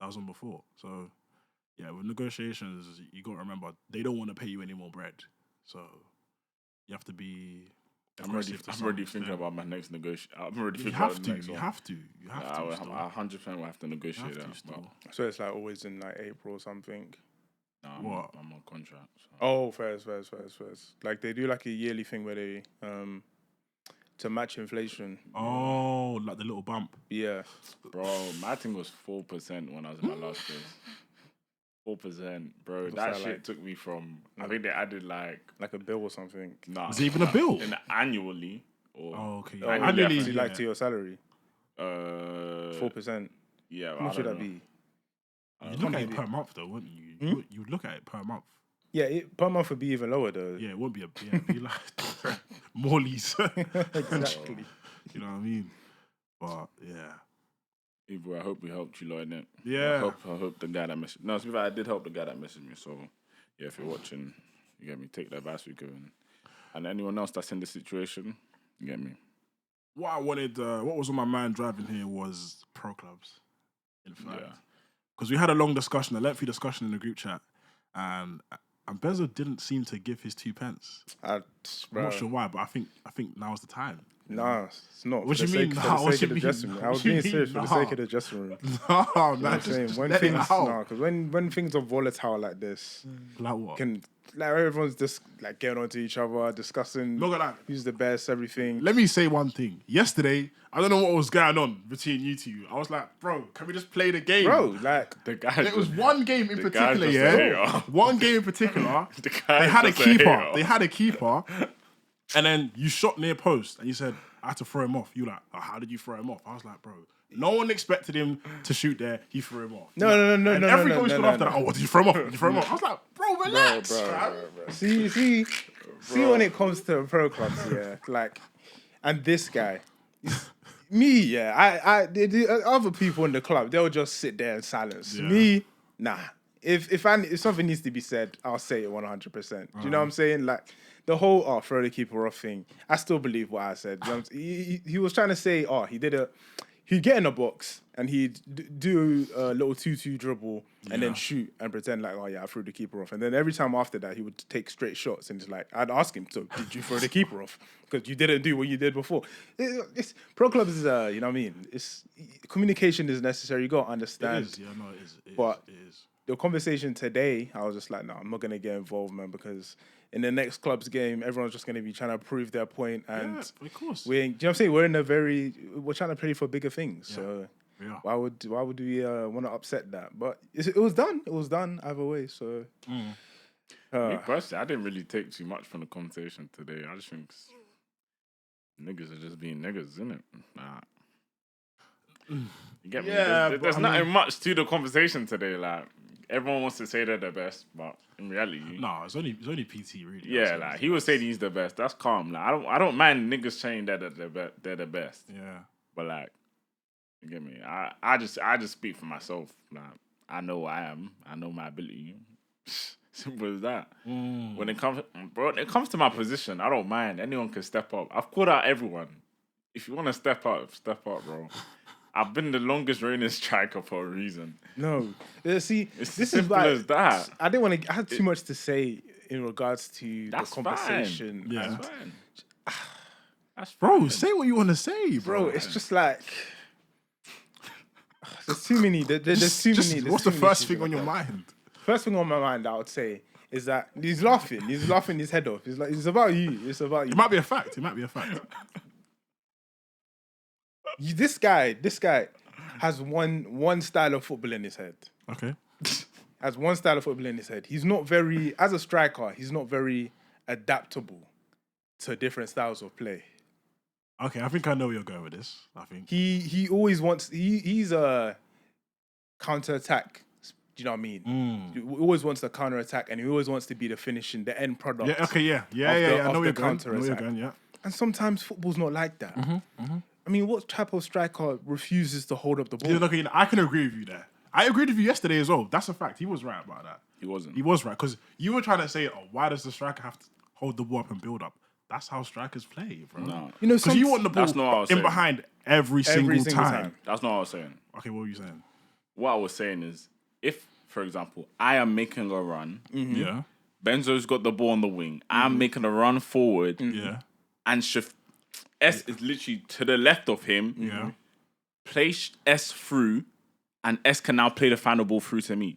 that I was on before. So, yeah, with negotiations, you got to remember, they don't want to pay you any more bread. So, you have to be I'm already thinking about my next negotiation. I'm already thinking about the next one. You have to. I 100% will have to negotiate that. So it's like always in like April or something. No, I'm on contract. So. Oh, first. Like they do like a yearly thing where they to match inflation. Oh, like the little bump. Yeah. Bro, my thing was 4% when I was in my last place. 4%, bro. What's that that shit like? took me from. I think they added like a bill or something. Nah. Is it even a bill? Annually or Okay. annually, So like to your salary. 4%. Yeah. How much would that be? You look at it per month though, wouldn't you? You would look at it per month. Yeah, per month would be even lower though. Yeah, it wouldn't be it'd be like more lease. Exactly. You know what I mean? But yeah. Either I hope we helped you, Lloyd. Yeah. I hope the guy that messaged. No, to be fair, I did help the guy that messaged me. So yeah, if you're watching, you get me. Take that advice we're giving. And anyone else that's in this situation, you get me. What I wanted, what was on my mind driving here was pro clubs. In fact, because we had a long discussion, a lengthy discussion in the group chat, and Benzo didn't seem to give his 2 pence. I'm not sure why, but I think now's the time. Nah, it's not. What do you mean? I was being serious for the sake of the dressing room. No, man, just when let things, it out. because when things are volatile like this, Like what? Like everyone's just like getting onto each other, discussing who's the best, everything. Let me say one thing. Yesterday, I don't know what was going on between you two. I was like, bro, can we just play the game? Bro, like the guy. It was one game in particular, yeah. One game in particular. They had a keeper. And then you shot near post and you said, I had to throw him off. You like, oh, how did you throw him off? I was like, bro, no one expected him to shoot there. He threw him off. No. Every goal after that, oh, what did you throw him off? Did you throw him off? I was like, bro, relax. Bro. See, when it comes to pro clubs, yeah, like, and this guy, me, yeah, the other people in the club, they'll just sit there in silence. Yeah. Me, nah. If something needs to be said, I'll say it 100%. Do you know what I'm saying? Like, the whole throw the keeper off thing, I still believe what I said. You know what he was trying to say, he'd get in a box and he'd do a little 2-2 dribble and then shoot and pretend like, oh yeah, I threw the keeper off. And then every time after that, he would take straight shots and it's like, I'd ask him, so did you throw the keeper off? Because you didn't do what you did before. Pro clubs is, you know what I mean? Communication is necessary. You got to understand. It is, yeah, no, it is. It is. The conversation today, I was just like, no, I'm not going to get involved, man, because in the next club's game, everyone's just going to be trying to prove their point. And of course. Do you know what I'm saying? We're trying to play for bigger things. So why would we want to upset that? But it was done. It was done either way. So me personally, I didn't really take too much from the conversation today. I just think niggas are just being niggas, isn't it? Nah. You get me? There's nothing much to the conversation today. Like, everyone wants to say they're the best, but in reality, no, it's only PT really. Yeah, like he was saying he's the best. That's calm. Like I don't mind niggas saying that they're the best. Yeah, but like, you get me? I just speak for myself. Like, I know I am. I know my ability. Simple as that. When it comes to my position, I don't mind. Anyone can step up. I've called out everyone. If you want to step up, bro. I've been the longest reigning striker for a reason. No, see, it's as simple as that. I didn't want to. I had too much to say in regards to the conversation. Fine. Yeah, that's fine. That's fine. Bro, say what you want to say, bro. It's just like there's too many. There's too many. What's the first thing on your mind? First thing on my mind, I would say, is that he's laughing. He's laughing his head off. He's like, it's about you. It's about you. It might be a fact. This guy has one style of football in his head. Okay. Has one style of football in his head. He's not very, as a striker, he's not very adaptable to different styles of play. Okay, I think I know where you're going with this. I think he always wants. He's a counter-attack. Do you know what I mean? He always wants to counter-attack, and he always wants to be the the end product. Yeah. Okay. Yeah. I know where you're going. Yeah. And sometimes football's not like that. I mean, what type of striker refuses to hold up the ball? Yeah, look, I can agree with you there. I agreed with you yesterday as well. That's a fact. He was right about that. He wasn't. He was right because you were trying to say, "Oh, why does the striker have to hold the ball up and build up?" That's how strikers play, bro. No, because you want the ball in behind every single time. That's not what I was saying. Okay, what were you saying? What I was saying is, if, for example, I am making a run, yeah, Benzo's got the ball on the wing, I'm making a run forward, yeah. and S is literally to the left of him. Yeah. Play S through, and S can now play the final ball through to me.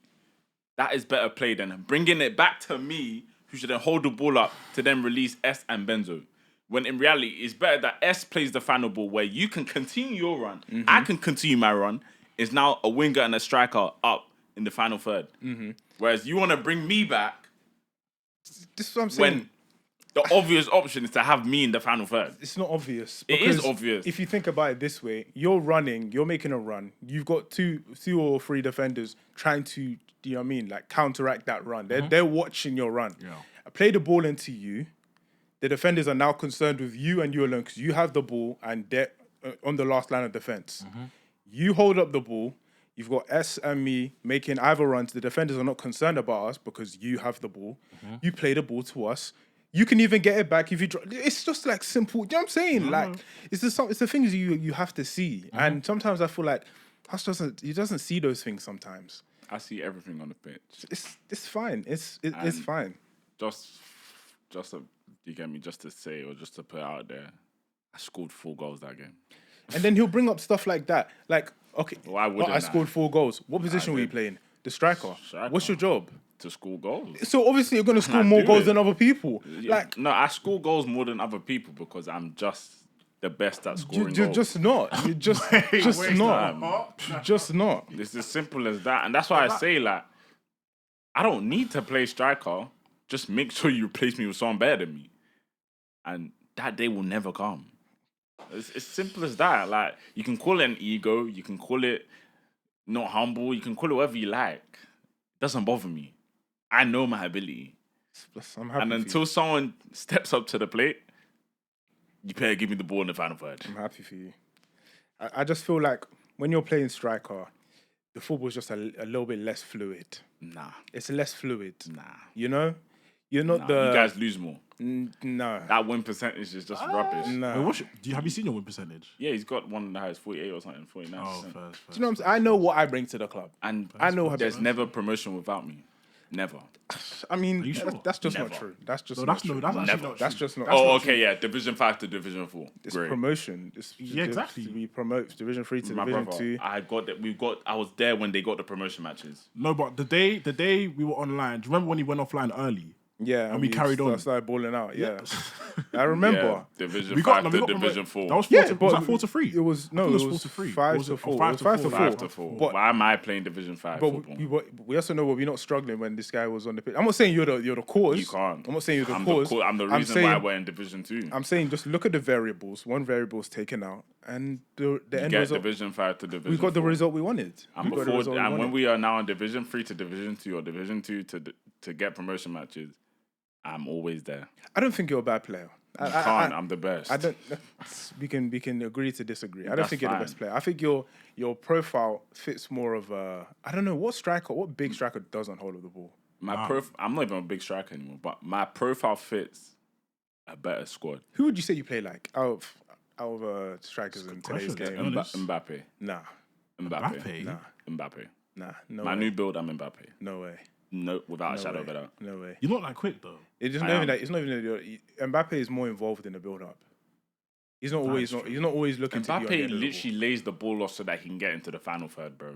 That is better play than bringing it back to me, who should then hold the ball up to then release S and Benzo. When in reality, it's better that S plays the final ball where you can continue your run. I can continue my run. It's now a winger and a striker up in the final third. Whereas you want to bring me back This is what I'm saying. when the obvious option is to have me in the final third. It's not obvious. It is because obvious. If you think about it this way, you're making a run. You've got two or three defenders trying to, you know what I mean, like counteract that run. They're watching your run. Yeah. I play the ball into you. The defenders are now concerned with you and you alone because you have the ball and they're on the last line of defense. You hold up the ball. You've got S and me making either runs. The defenders are not concerned about us because you have the ball. You play the ball to us. You can even get it back if you drop. It's just like simple. You know what I'm saying? Like it's the things you have to see. And sometimes I feel like Huss doesn't see those things sometimes. I see everything on the pitch. It's fine. It's fine. Just you get me, just to say or just to put it out there, I scored 4 goals that game. And then he'll bring up stuff like that. Like, okay, Why wouldn't I scored 4 goals. What position were you did. playing? The striker. Striker. What's your job? To score goals. So obviously you're gonna score I more do goals it. than other people. Yeah, Like no, I score goals more than other people because I'm just the best at scoring you're goals. just not. You're just not. Just not. It's as simple as that. And that's why I say, like, I don't need to play striker. Just make sure you replace me with someone better than me. And that day will never come. It's simple as that. Like, you can call it an ego. You can call it not humble. You can call it whatever you like. It doesn't bother me. I know my ability. I'm happy And for you. until someone steps up to the plate, you better give me the ball in the final third. I'm happy for you. I just feel like when you're playing striker, the football's just a little bit less fluid. Nah. It's less fluid. Nah. You know? You're not You guys lose more. No. That win percentage is just rubbish. No. Wait, have you seen your win percentage? Yeah, he's got one that has 48 or something, 49%. Oh, first. Do you know what I'm saying? I know what I bring to the club. And I know there's never promotion without me. Never. I mean, you sure? that's just Never. not true. That's just No, not that's true. no, that's actually Never. not That's true. just not. Oh, okay, yeah. Division 5 to Division 4. It's Great. promotion. Yeah, exactly. We promote Division 3 to My Division brother, 2. I was there when they got the promotion matches. No, but the day we were online, do you remember when he went offline early? Yeah, And we carried on. Started balling out. Yeah, I remember. Yeah, Division We 5 got to Division 4. That was 4 Yeah, to, but was that 4 to 3? It was no, I it think was 4 to 3. 5 Was to it 4. 5 It was 5 to 4. 5 to 4. But- Why am I playing Division 5 But football? we also know we're not struggling when this guy was on the pitch. I'm not saying you're the cause. You can't. I'm not saying you're the I'm cause. I'm the reason saying, why we're in Division 2. I'm saying just look at the variables. One variable is taken out, and the end Get result. Division 5 to Division We got the 4. result we wanted. And We got the result we when wanted. we are now in Division 3 to Division 2 or Division 2 to get promotion matches, I'm always there. I don't think you're a bad player. I'm the best. I don't. We can agree to disagree. I don't That's think you're the fine. best player. I think your profile fits more of a. I don't know what big striker doesn't hold of the ball. I'm not even a big striker anymore, but my profile fits a better squad. Who would you say you play like out of strikers in today's question. game? Honest. Mbappe. Nah, Mbappe? Mbappe. no My way. new build, I'm Mbappe. No way. No, without a No shadow way. of a doubt. No way. You're not that quick though. It's just I not even am. that. It's not even that. Mbappe is more involved in the build up. He's not always. true. He's not always looking to be on the Mbappe end of the ball. literally lays the ball off so that he can get into the final third, bro.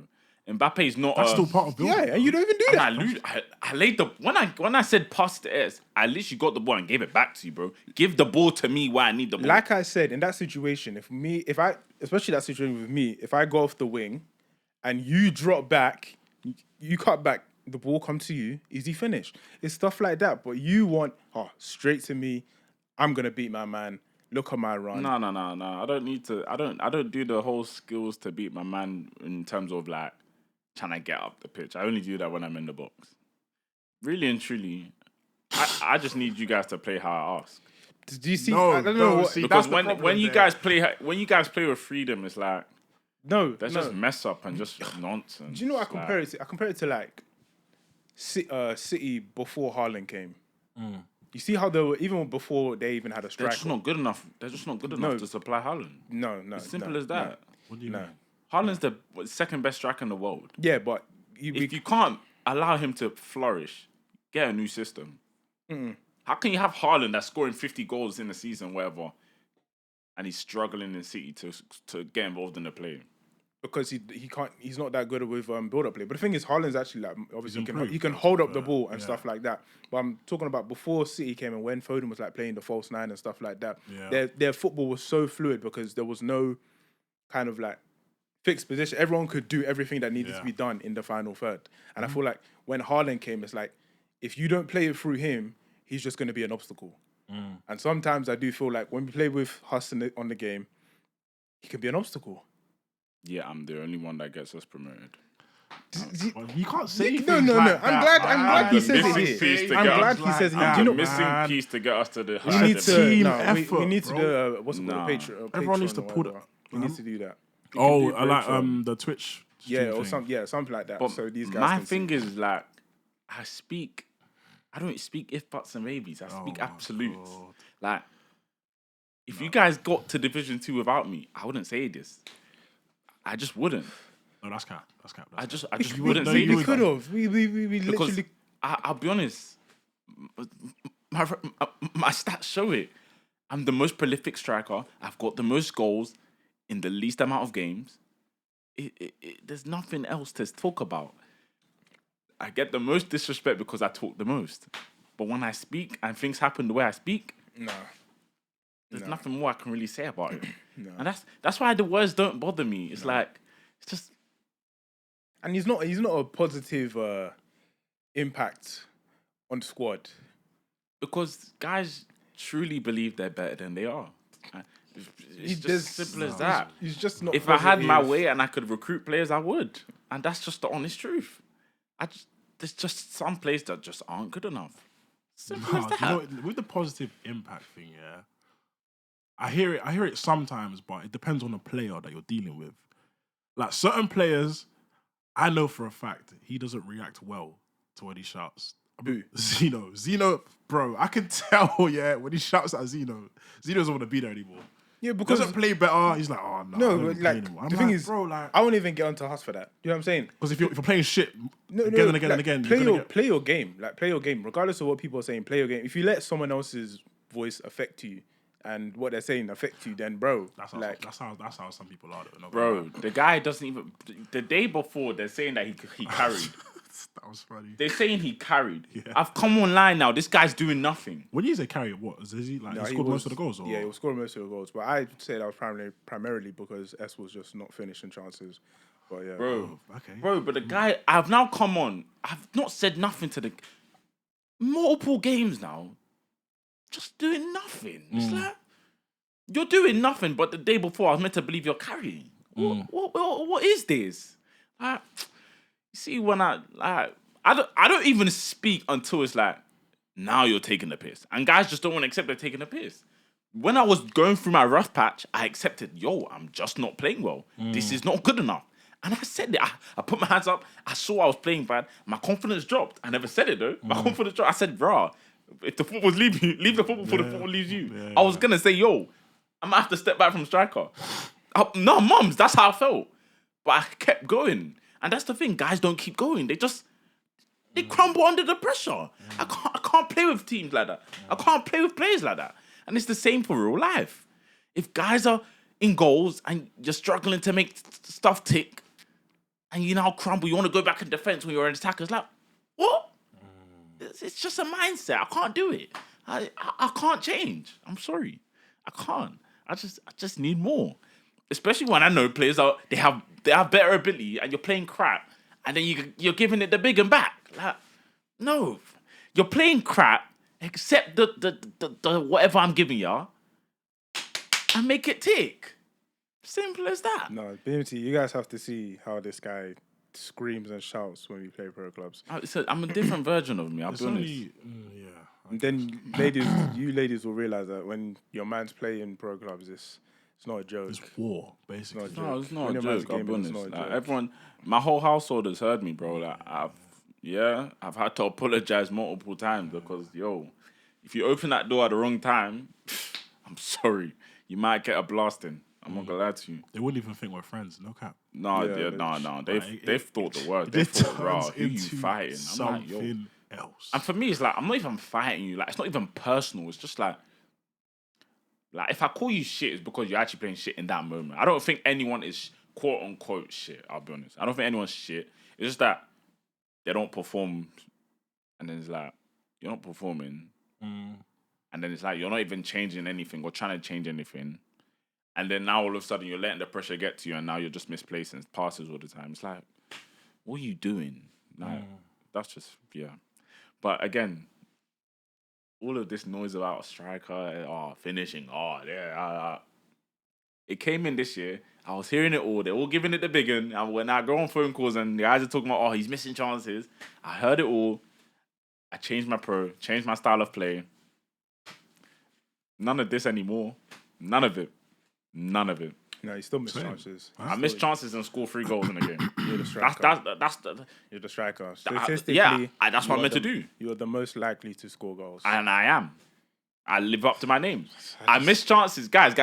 Mbappe is not. That's still part of building. Yeah, and you don't even do that. I laid the when I said pass the S, I literally got the ball and gave it back to you, bro. Give the ball to me where I need the ball. Like I said, in that situation, especially that situation with me, if I go off the wing and you drop back, you cut back, the ball come to you, easy finish. It's stuff like that. But you want, straight to me, I'm going to beat my man. Look at my run. No. I don't need to. I don't do the whole skills to beat my man in terms of like trying to get up the pitch. I only do that when I'm in the box. Really and truly, I just need you guys to play how I ask. Do you see? No, I don't know no, what. see, Because that's the when problem you there. guys play with freedom, it's like No, that's no. just mess up and just nonsense. Do you know what I It's compare it to? I compare it to like City before Haaland came. You see how they were, even before they even had a They're striker. just not good enough. They're just not good enough to supply Haaland. No. It's simple no, as that. What do you No. mean? Haaland's the second best striker in the world. Yeah, but If you can't allow him to flourish, get a new system. How can you have Haaland that's scoring 50 goals in a season, whatever, and he's struggling in City to get involved in the play? Because he can't, he's not that good with build up play. But the thing is, Haaland's actually like obviously he can improved, hold to up be the fair. ball and stuff like that. But I'm talking about before City came and when Foden was like playing the false nine and stuff like that. Yeah. Their football was so fluid because there was no kind of like fixed position. Everyone could do everything that needed to be done in the final third. And I feel like when Haaland came, it's like if you don't play it through him, he's just going to be an obstacle. And sometimes I do feel like when we play with Hustlrr on the game, he can be an obstacle. Yeah, I'm the only one that gets us promoted. Well, you can't say No. things like I'm that, glad man. he says missing it piece here. to I'm get glad us- he says it. like Do you know? that, missing man. piece to get us to the We high need level. to team no, effort, we need to bro. do what's it called, Nah. Patreon. Everyone needs to Patreon or put it- whatever. He needs to do that. Oh, do I like Patreon. the Twitch. Yeah, stream or thing. something like that. But so these guys my can thing see. is like, I don't speak if buts and maybes. I speak my absolutes. God. Like, if you guys got to Division 2 without me, I wouldn't say this. I just wouldn't. No, that's cap. That's cap. I just You wouldn't no, say you this. We could have. We Because literally. I'll be honest, my stats show it. I'm the most prolific striker. I've got the most goals in the least amount of games. There's nothing else to talk about. I get the most disrespect because I talk the most. But when I speak and things happen the way I speak, there's nothing more I can really say about it. And that's why the words don't bother me. It's like, it's just... And he's not a positive impact on the squad. Because guys truly believe they're better than they are. It's just There's- simple as that. He's just not. If I had my positive. way and I could recruit players, I would. And that's just the honest truth. There's just some players that just aren't good enough. Simple as Nah, that. you know, with the positive impact thing, yeah, I hear it sometimes, but it depends on the player that you're dealing with. Like certain players, I know for a fact he doesn't react well to when he shouts. Who? Zeno, bro, I can tell, yeah, when he shouts at Zeno doesn't want to be there anymore. Yeah, because Doesn't play better. He's like, oh no, I no, don't but even play like anymore. I'm the thing like, is, bro, like, I won't even get onto Huss for that. You know what I'm saying? because if you're playing shit No, again and again like, and again, you're gonna get... play your game. Like play your game, regardless of what people are saying. Play your game. If you let someone else's voice affect you and what they're saying affect you, then bro, That's how some people are, though. Not gonna Bro, lie. the guy doesn't even... The day before, they're saying that he carried. That was funny. They're saying he carried. Yeah. I've come online now. This guy's doing nothing. When you say carry, what is he like? No, he scored most of the goals, or Yeah, he was scoring most of the goals. But I'd say that was primarily because S was just not finishing chances. But yeah, Bro, okay. Bro, but the guy... I've now come on. I've not said nothing to the... Multiple games now. Just doing nothing. It's like... You're doing nothing, but the day before I was meant to believe you're carrying. What is this? Like, you see, when I don't even speak until it's like, now you're taking the piss. And guys just don't want to accept they're taking the piss. When I was going through my rough patch, I accepted, I'm just not playing well. This is not good enough. And I said it. I put my hands up. I saw I was playing bad. My confidence dropped. I never said it though. My confidence dropped. I said, brah, if the football's leaving you, leave the football before the football leaves you. Yeah, I was going to say, I'm going to have to step back from striker. No, mums, that's how I felt. But I kept going. And that's the thing. Guys don't keep going. They crumble under the pressure. I can't play with teams like that. I can't play with players like that. And it's the same for real life. If guys are in goals and you're struggling to make stuff tick, and you now crumble, you want to go back in defense when you're an attacker, it's like, what? It's just a mindset. I can't do it. I can't change. I'm sorry. I can't. I just need more. Especially when I know players they have better ability and you're playing crap and then you're giving it the big and back. Like, no. You're playing crap, accept the whatever I'm giving you and make it tick. Simple as that. no, BMT, you guys have to see how this guy screams and shouts when we play pro clubs. I'm a different version of me, I'll be honest. yeah. And then you ladies will realize that when your man's playing pro clubs, it's not a joke. It's war, basically. It's not No, it's not When a your man's joke, I'll be gaming, it's honest. not a Like, joke. everyone, my whole household has heard me, bro. Like, I've had to apologize multiple times because, if you open that door at the wrong time, I'm sorry. You might get a blasting. I'm not gonna lie to you. They wouldn't even think we're friends. No cap. No. Yeah, No. Like, They've thought the word. They This thought, turns who you into fighting? I'm like, something else. And for me, it's like I'm not even fighting you. Like it's not even personal. It's just like if I call you shit, it's because you're actually playing shit in that moment. I don't think anyone is quote unquote shit. I'll be honest. I don't think anyone's shit. It's just that they don't perform, and then it's like you're not performing, and then it's like you're not even changing anything or trying to change anything, and then now all of a sudden you're letting the pressure get to you, and now you're just misplacing passes all the time. It's like, what are you doing? Like that's just But again, all of this noise about a striker, finishing, it came in this year. I was hearing it all. They're all giving it the big one. And when I go on phone calls and the guys are talking about, he's missing chances, I heard it all. I changed my style of play. None of this anymore. None of it. No, you still miss chances. I missed chances and score 3 goals in a game. You're the striker. That's You're the striker. that's Statistically, what I'm meant to do. You're the most likely to score goals. And I am. I live up to my name. I miss chances. Guys.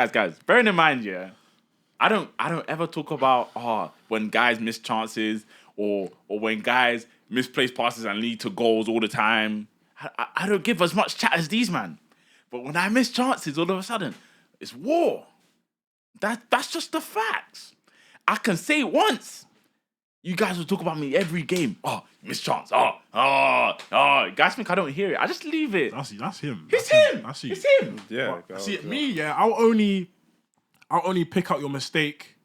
Bearing in mind, I don't ever talk about when guys miss chances or when guys misplace passes and lead to goals all the time. I don't give as much chat as these man. But when I miss chances, all of a sudden, it's war. That's just the facts. I can say it once. You guys will talk about me every game. Miss chance. Guys think I don't hear it. I just leave it. That's him. It's him. It's him. Yeah. Me. I'll only pick out your mistake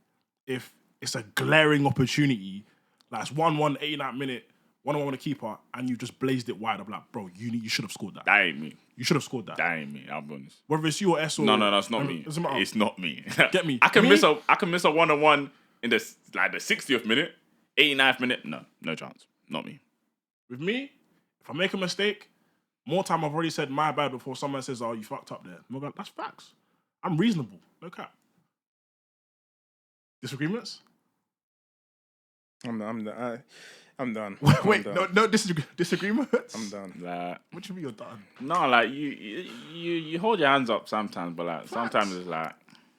if it's a glaring opportunity. Like it's 1-1, 89th minute, 1-1 with the keeper, and you just blazed it wide. I'm like, bro, you should have scored that. That ain't me. You should have scored that. That ain't me. I'll be honest. Whether it's you or S or No, it's not me. Doesn't matter. It's not me. Get me? I can miss a 1-on-1 in the 60th minute, 89th minute. No chance. Not me. With me, if I make a mistake, more time I've already said my bad before someone says, you fucked up there. I'm like, that's facts. I'm reasonable. No cap. Disagreements? I'm done. Wait, no disagreements? I'm done. Like, What do you mean you're done? no, like you hold your hands up sometimes, but like sometimes it's like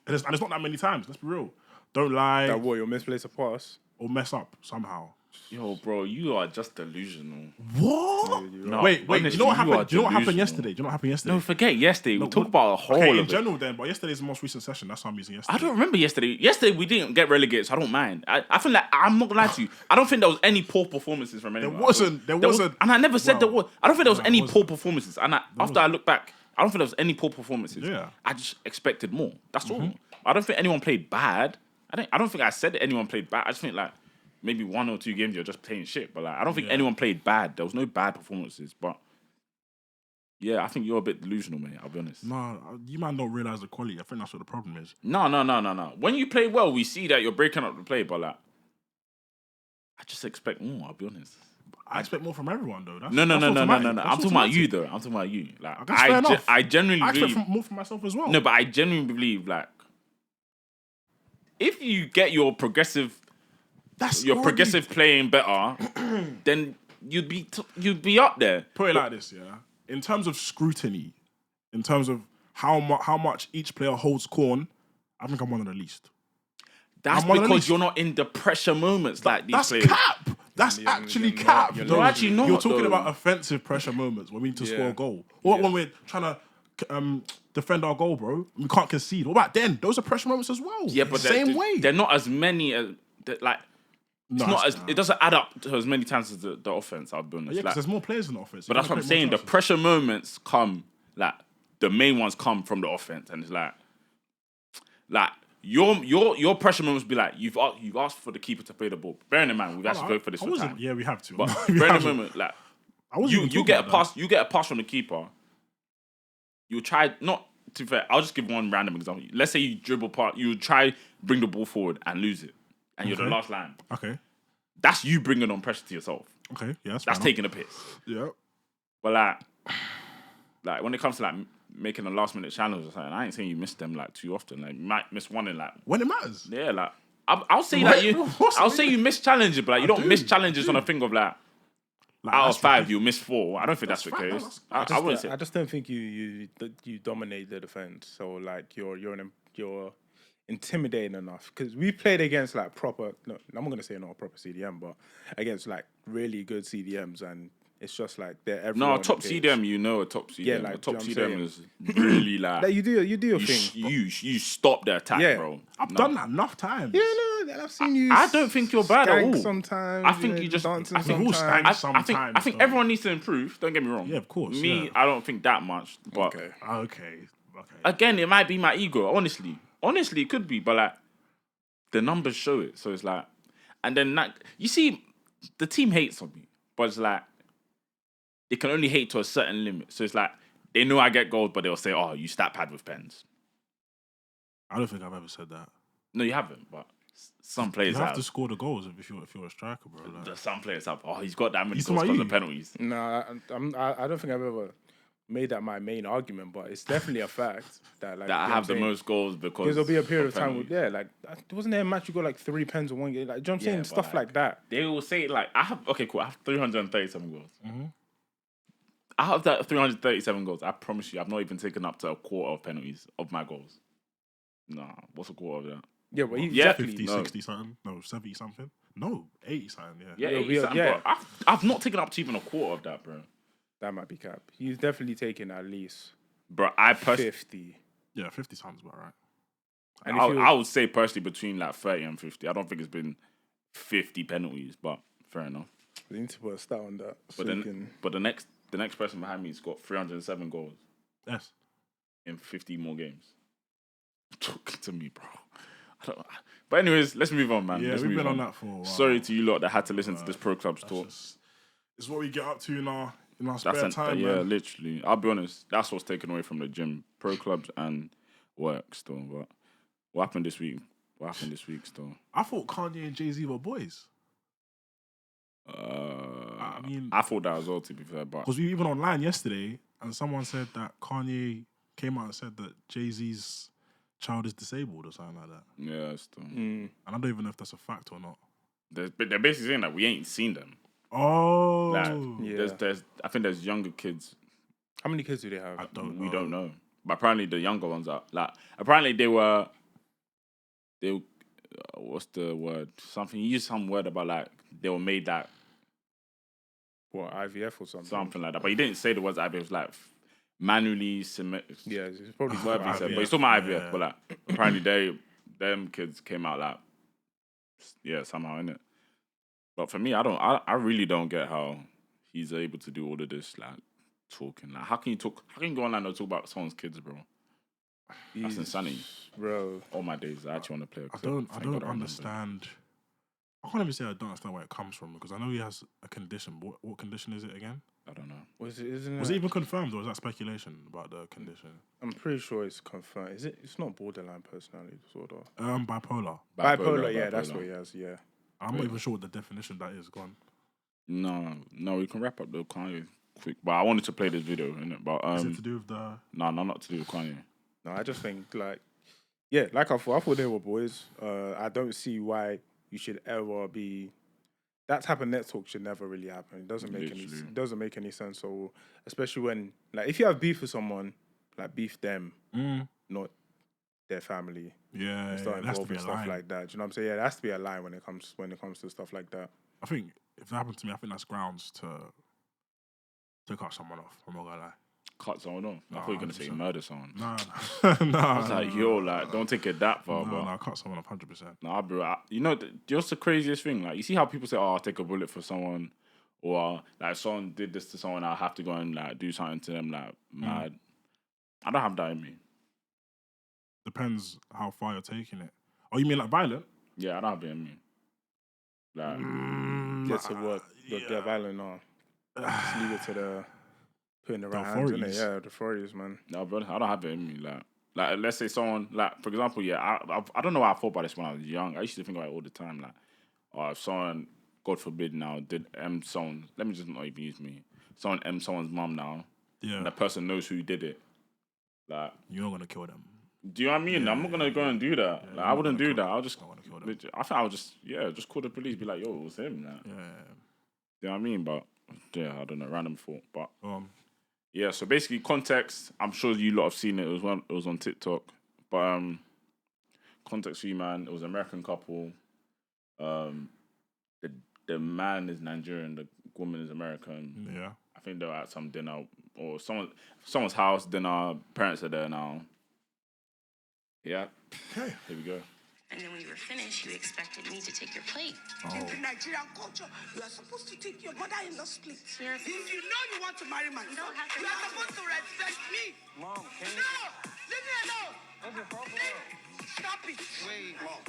And it's not that many times. Let's be real. Don't lie That you'll misplace a pass. or mess up somehow. yo, bro, you are just delusional. What? No, Wait. honestly, You know what happened? Do you know what happened delusional. yesterday? Do you know what happened yesterday? No, forget yesterday. We'll talk about the whole Okay, of in it. general then, but yesterday's the most recent session. That's why I'm using yesterday. I don't remember yesterday. Yesterday we didn't get relegated, so I don't mind. I feel like I'm not gonna lie to you. I don't think there was any poor performances from anyone. There wasn't. And I never said there was. I don't think there was any wasn't. poor performances. And after I look back, I don't think there was any poor performances. Yeah. I just expected more. That's all. I don't think anyone played bad. I don't think I said that anyone played bad. I just think like maybe 1 or 2 games you're just playing shit. But like I don't think anyone played bad. There was no bad performances. But yeah, I think you're a bit delusional, mate. I'll be honest. No, you might not realize the quality. I think that's what the problem is. No. When you play well, we see that you're breaking up the play. But like, I just expect more. I'll be honest. I expect more from everyone, though. No. That's I'm automatic. talking about you, though. I'm talking about you. Like, That's fair enough. I genuinely I expect believe. more from myself as well. No, but I genuinely believe like, if you get your progressive playing better, then you'd be up there. Put it like this, yeah. In terms of scrutiny, in terms of how much each player holds corn, I think I'm one of the least. That's because you're not in the pressure moments like these That's players. cap. That's actually cap. You're actually not. You're talking though. about offensive pressure moments when we need to score a goal. Or when we're trying to defend our goal, bro. We can't concede. What about then? Those are pressure moments as well. Yeah, but same way. They're not as many as like. It's not as it doesn't add up to as many times as the offense. I'll be honest. Yeah, because like, there's more players in the offense. but that's what I'm saying. The pressure moments come like the main ones come from the offense, and it's like your pressure moments be like you've asked for the keeper to play the ball. Bearing in mind we've actually played for this for time. Yeah, we have to. But bearing in mind like you get a pass. You get a pass from the keeper. You try not to be fair. I'll just give one random example. Let's say you dribble part. You try bring the ball forward and lose it, and you're the last line. Okay. That's you bringing on pressure to yourself. Okay. Yeah, that's taking a piss. Yeah. But like when it comes to like making a last minute challenge or something, I ain't saying you miss them like too often. Like you might miss one in like when it matters. Yeah, like I'll say that I'll say you miss challenges, but like you don't miss challenges on a thing of like out of 5 you miss 4. I don't think that's the case. I wouldn't say. I just don't think you dominate the defense. So like you're intimidating enough because we played against like proper. No, I'm not gonna say not a proper CDM, but against like really good CDMs, and It's just like they're everywhere. No, on the top pitch. CDM, you know, a top CDM. Yeah, A like, top do you know what I'm CDM is really like Like you do your thing. you stop the attack, Yeah. bro. I've done that enough times. Yeah, no, I've seen you. I don't think you're bad at skank all. sometimes. I think you just. dancing I think We've all sometimes. stank I sometimes. think though. everyone needs to improve. Don't get me wrong. Yeah, of course. Me, yeah. I don't think that much. But Okay. again, it might be my ego. Honestly, it could be. But like, the numbers show it. So it's like, and then like, you see, the team hates on me, but it's like, they can only hate to a certain limit. So it's like, they know I get goals, but they'll say, "Oh, you stat pad with pens." I don't think I've ever said that. No, you haven't. But some players You have to score the goals if you're a striker, bro. Like, Some players have. Oh, he's got that many He's goals talking because about of you. penalties. No, I don't think I've ever made that my main argument, but it's definitely a fact that like That I you know have what the I'm saying? most goals because Because there'll be a period of time penalties. where, like, wasn't there a match you got like 3 pens in one game? Like, do you know what I'm saying? but Stuff like that. They will say like I have cool. I have 337 goals. Mm-hmm. Out of that 337 goals, I promise you, I've not even taken up to a quarter of penalties of my goals. Nah, what's a quarter of that? Yeah, but Yeah, exactly. 50, No. 60 something. No, 70 something. No, 80 something. Yeah, Yeah, 80 something, yeah. bro. I've not taken up to even a quarter of that, bro. That might be cap. He's definitely taken at least Bro, I personally, 50. Yeah, 50 sounds about right. And if you I would say personally between like 30 and 50. I don't think it's been 50 penalties, but fair enough. we need to put a stat on that. So But you then, can, but the next person behind me has got 307 goals Yes. in 50 more games. Talking to me, bro. But anyways, let's move on, man. Yeah, Let's we've move been on that for a while. Sorry to you lot that had to listen to this Pro Clubs talk. It's what we get up to in our spare time, yeah, man. literally. I'll be honest. That's what's taken away from the gym, Pro Clubs, and work still. But what happened this week? Still? I thought Kanye and Jay-Z were boys. I mean, I thought that as well. To be fair, but Because we were even online yesterday, and someone said that Kanye came out and said that Jay-Z's child is disabled or something like that. yeah, still. And I don't even know if that's a fact or not. But they're basically saying that we ain't seen them. Oh, Like, yeah. there's I think there's younger kids. how many kids do they have? We don't know. But apparently the younger ones are like. Apparently they were. What's the word? Something. You used some word about like they were made like What, IVF or something? something like that. But he didn't say the words IVF. It was like manually Yeah, it's probably whatever he said. IVF, But he's talking about IVF. yeah. But like apparently them kids came out like somehow in it. But for me, I really don't get how he's able to do all of this like talking. Like how can you go online and talk about someone's kids, bro? That's insanity. Bro. All my days, I actually want to play a I clip. don't Thank God remember. understand. I can't even say I don't understand where it comes from because I know he has a condition. But what condition is it again? I don't know. Was it it even confirmed or is that speculation about the condition? I'm pretty sure it's confirmed. Is it? It's not borderline personality disorder. Bipolar. Bipolar, yeah, that's what he has, yeah. I'm not even sure what the definition of that is. Go on. No, we can wrap up the Kanye quick. But I wanted to play this video, innit? But Is it to do with the? no, not to do with Kanye. No, I just think like I thought they were boys. I don't see why you should ever be that type of net talk should never really happen. It doesn't make any sense. So especially when like if you have beef with someone, like beef them, not their family. Yeah, and start it has to be involving a stuff line. like that. Do you know what I'm saying? Yeah, there has to be a line when it comes to stuff like that. I think if that happened to me, I think that's grounds to cut someone off. I'm not gonna lie. Cut someone off. I thought you were gonna say 100%. murder someone. No, I was like, yo, like, don't take it that far, bro. no, cut someone off 100%. Nah, bro. You know, just the craziest thing. Like, you see how people say, "Oh, I'll take a bullet for someone," or like, if someone did this to someone, I'll have to go and like do something to them. Like, mad. I don't have that in me. Depends how far you're taking it. Oh, you mean like violent? Yeah, I don't have it in me. Like, Get to work, get violent or just leave it to the putting the right hands in it. authorities. Yeah, the authorities, man. no, bro, I don't have it in me. Like, let's say someone, like, for example, I don't know why I thought about this when I was young. I used to think about it all the time. Like, if someone, God forbid, now did someone, let me just not even use me. Someone someone's mum now, Yeah, and the person knows who did it. Like, you're not gonna kill them. do you know what I mean? Yeah, I'm not gonna go and do that. Yeah, Like, I wouldn't do you're not that. I'll just, not gonna kill them. I think I would just call the police, be like, yo, it was him. Like, Yeah. you know what I mean? But yeah, I don't know, random thought. But Yeah. so basically, context. I'm sure you lot have seen it. It was on TikTok. But context for you, man. It was an American couple. The man is Nigerian. The woman is American. Yeah. I think they were at some dinner or someone's house dinner. Parents are there now. Yeah. Okay. Here we go. And then when you were finished, you expected me to take your plate. In the Nigerian culture, you are supposed to take your mother-in-law's plate. Yes. If you know you want to marry my son, don't have to you are lie. supposed to respect me. Mom, can No! Leave me alone! What's your problem? Stop it! Wait, Mom,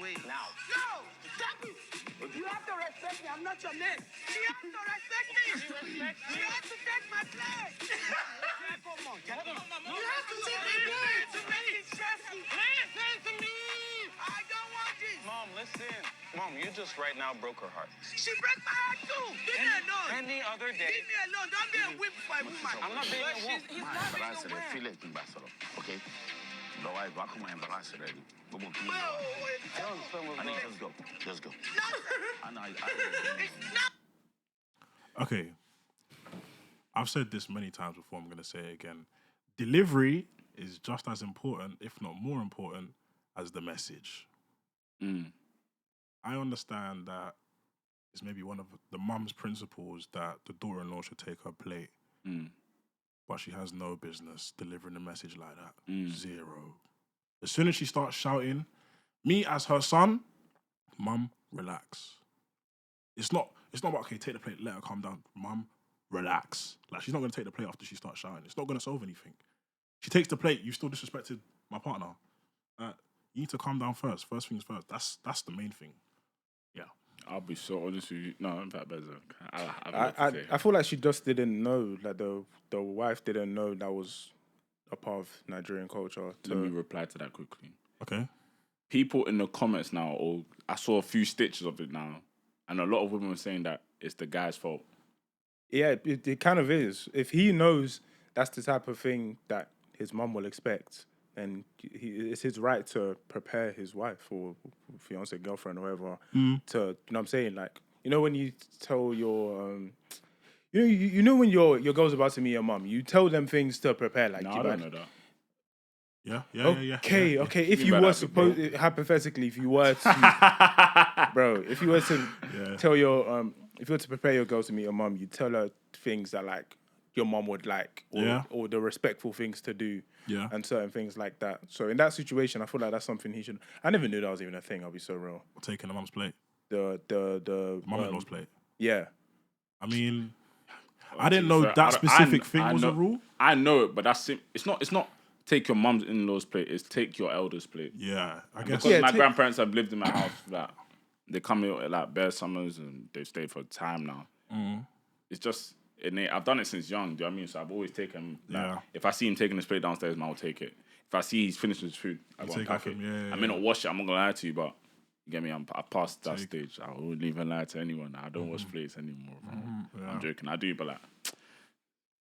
wait. now. No! Stop it! You have to respect me. I'm not your man. She has to respect me. She has to take my plate. Come on, get on. You have to take my plate to make it stressful. Listen to me. I don't want this. Mom, listen. Mom, you just right now broke her heart. She broke my heart too. Leave me alone. Any other day. Leave me alone. Don't be a whip for a woman. I'm not being a wolf. He's not being a whip. Feel it in Barcelona, okay? No, I back my embarrassed already. Go on, please. I don't understand what's I need going on. just go. And Okay. I've said this many times before. I'm going to say it again. Delivery is just as important, if not more important, as the message. I understand that it's maybe one of the mum's principles that the daughter-in-law should take her plate, but she has no business delivering a message like that. Zero. As soon as she starts shouting, me as her son, mum, relax. It's not about, okay, take the plate, let her calm down. Mum, relax. Like, she's not going to take the plate after she starts shouting. It's not going to solve anything. She takes the plate, you still disrespected my partner. You need to calm down first. First things first. That's the main thing. Yeah. I'll be so honest with you. No, in fact, Benzo. I feel like she just didn't know, like the wife didn't know that was a part of Nigerian culture. Let me reply to that quickly. Okay. People in the comments now, or I saw a few stitches of it now, and a lot of women were saying that it's the guy's fault. Yeah, it kind of is. If he knows that's the type of thing that his mum will expect, then it's his right to prepare his wife or fiance, girlfriend, or whatever, to, you know what I'm saying? Like, you know when you tell your, you know when your girl's about to meet your mum, you tell them things to prepare. Like, No, you I don't know that. Yeah. Okay. If you mean by were that, big supposed, hypothetically, if you were to, bro, if you were to tell your, if you were to prepare your girl to meet your mum, you tell her things that like your mum would like, or the respectful things to do, and certain things like that. So in that situation, I feel like that's something he should. I never knew that was even a thing. I'll be so real. Taking the mum's plate. The Mum-in-law's plate. Yeah. I mean, I didn't know that specific thing was a rule. I know it, but it's not take your mum's in-laws plate. It's take your elders' plate. Yeah, I guess. Because my grandparents have lived in my house. Like, they come here at like bare summers and they've stayed for time now. It's just innate. I've done it since young. Do you know what I mean? So I've always taken. Like, if I see him taking his plate downstairs, I'll take it. If I see he's finished his food, I go and pack it. I may not wash it. I'm not gonna lie to you, but you get me. I passed that stage. I wouldn't even lie to anyone. I don't wash plates anymore. I'm joking. I do, but like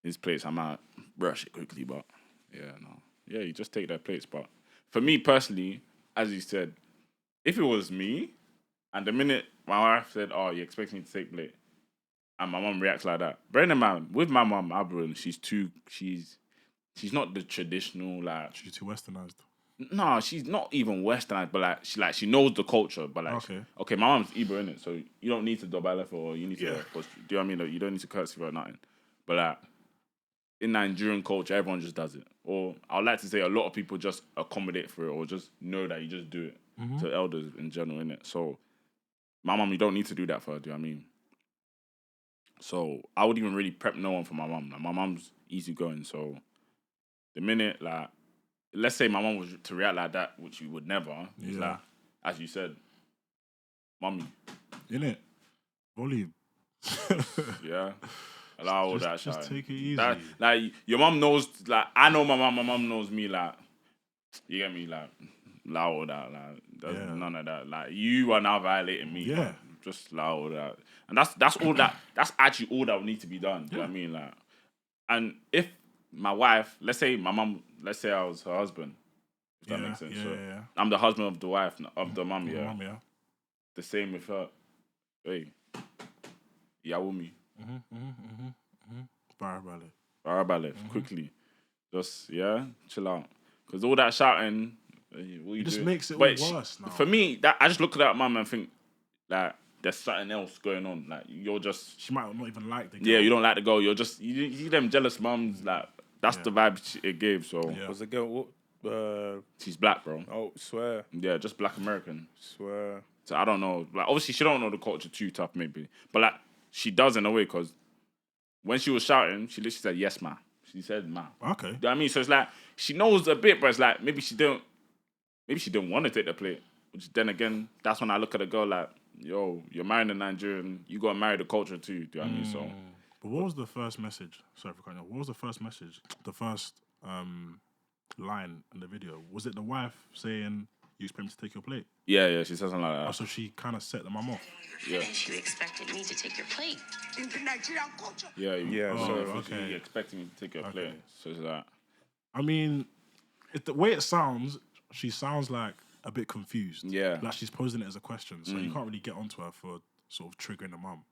his plates, I might brush it quickly. But yeah, you just take their plates. But for me personally, as you said, if it was me, and the minute my wife said, "Oh, you expect me to take plate," and my mum reacts like that, bearing in mind with my mum, Albion, she's not the traditional like. She's too westernized. No, she's not even westernized, but she knows the culture. But like, okay, my mom's Igbo in it, so you don't need to dobale or you need to. Do you know what I mean? Like, you don't need to curtsy or nothing. But like in Nigerian culture, everyone just does it. Or I'd like to say a lot of people just accommodate for it, or just know that you just do it to elders in general, innit? So my mum, you don't need to do that for her. Do you know what I mean? So I would even really prep no one for my mum. Like, my mum's easygoing, so the minute like. Let's say my mum was to react like that, which you would never. It's like, as you said, mummy. Innit? Volume. Yeah. Allow all that shit. Just take it easy. Like, your mum knows, like, I know my mum knows me, like, you get me, like, allow all that, like, none of that. Like, you are now violating me. Yeah. Like, just allow all that. And that's all that, that's actually all that would need to be done. Do you know what I mean? Like, and if my wife, let's say I was her husband, if that makes sense. I'm the husband of the wife, of the mum, The same with her. Hey, Yawumi. Barabale, quickly. Just, chill out. Because all that shouting, what you just doing? makes it all worse now. For me, I just look at that mum and think, like, there's something else going on. Like you're just She might not even like the girl. yeah, you don't like the girl. You're just you see them jealous mums. Like that's the vibe it gave. So Yeah. Was the girl? she's black, bro. Oh, swear, Yeah, just black American. swear. So I don't know. Like obviously she don't know the culture too tough, maybe, but like she does in a way because when she was shouting, she literally said yes, ma. She said ma. Okay. You know what I mean? So it's like she knows a bit, but it's like maybe she didn't want to take the plate. Which then again, that's when I look at a girl like, yo, you're marrying a Nigerian, you gotta marry the culture too. Do you know what I mean? So But what was the first message? Sorry for cutting off. What was the first message? The first line in the video? Was it the wife saying you expect me to take your plate? yeah, she said something like Oh, that. so she kind of set the mum off. When you were finished, you expected me to take your plate. In the Nigerian culture. Yeah, So so okay. Expecting me to take your plate. So it's like, I mean, the way it sounds, she sounds like a bit confused. Yeah. Like she's posing it as a question, so you can't really get onto her for sort of triggering the mum.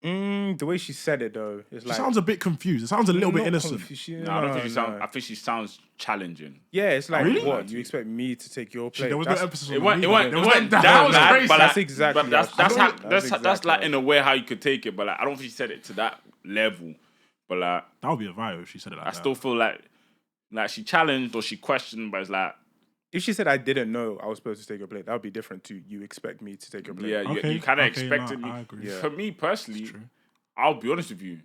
the way she said it though, it's She like sounds a bit confused. It sounds a little bit not innocent. confu- no, I don't think she sounds. no. I think she sounds challenging. Yeah, it's like Really? what you expect me to take your plate. There was no emphasis on It the went me, though. There was no- down, was man, crazy. but That's like, exactly But that's how- that's that's how, that's exactly like how- in a way how you could take it, but like I don't think she said it to that level. But like That would be a vibe if she said it like I that. still feel like she challenged or she questioned, but it's like If she said I didn't know I was supposed to take your plate, that would be different to you expect me to take your plate. yeah, Okay, you kind of okay, expected no, me. I agree. Yeah. For me personally, It's true. I'll be honest with you.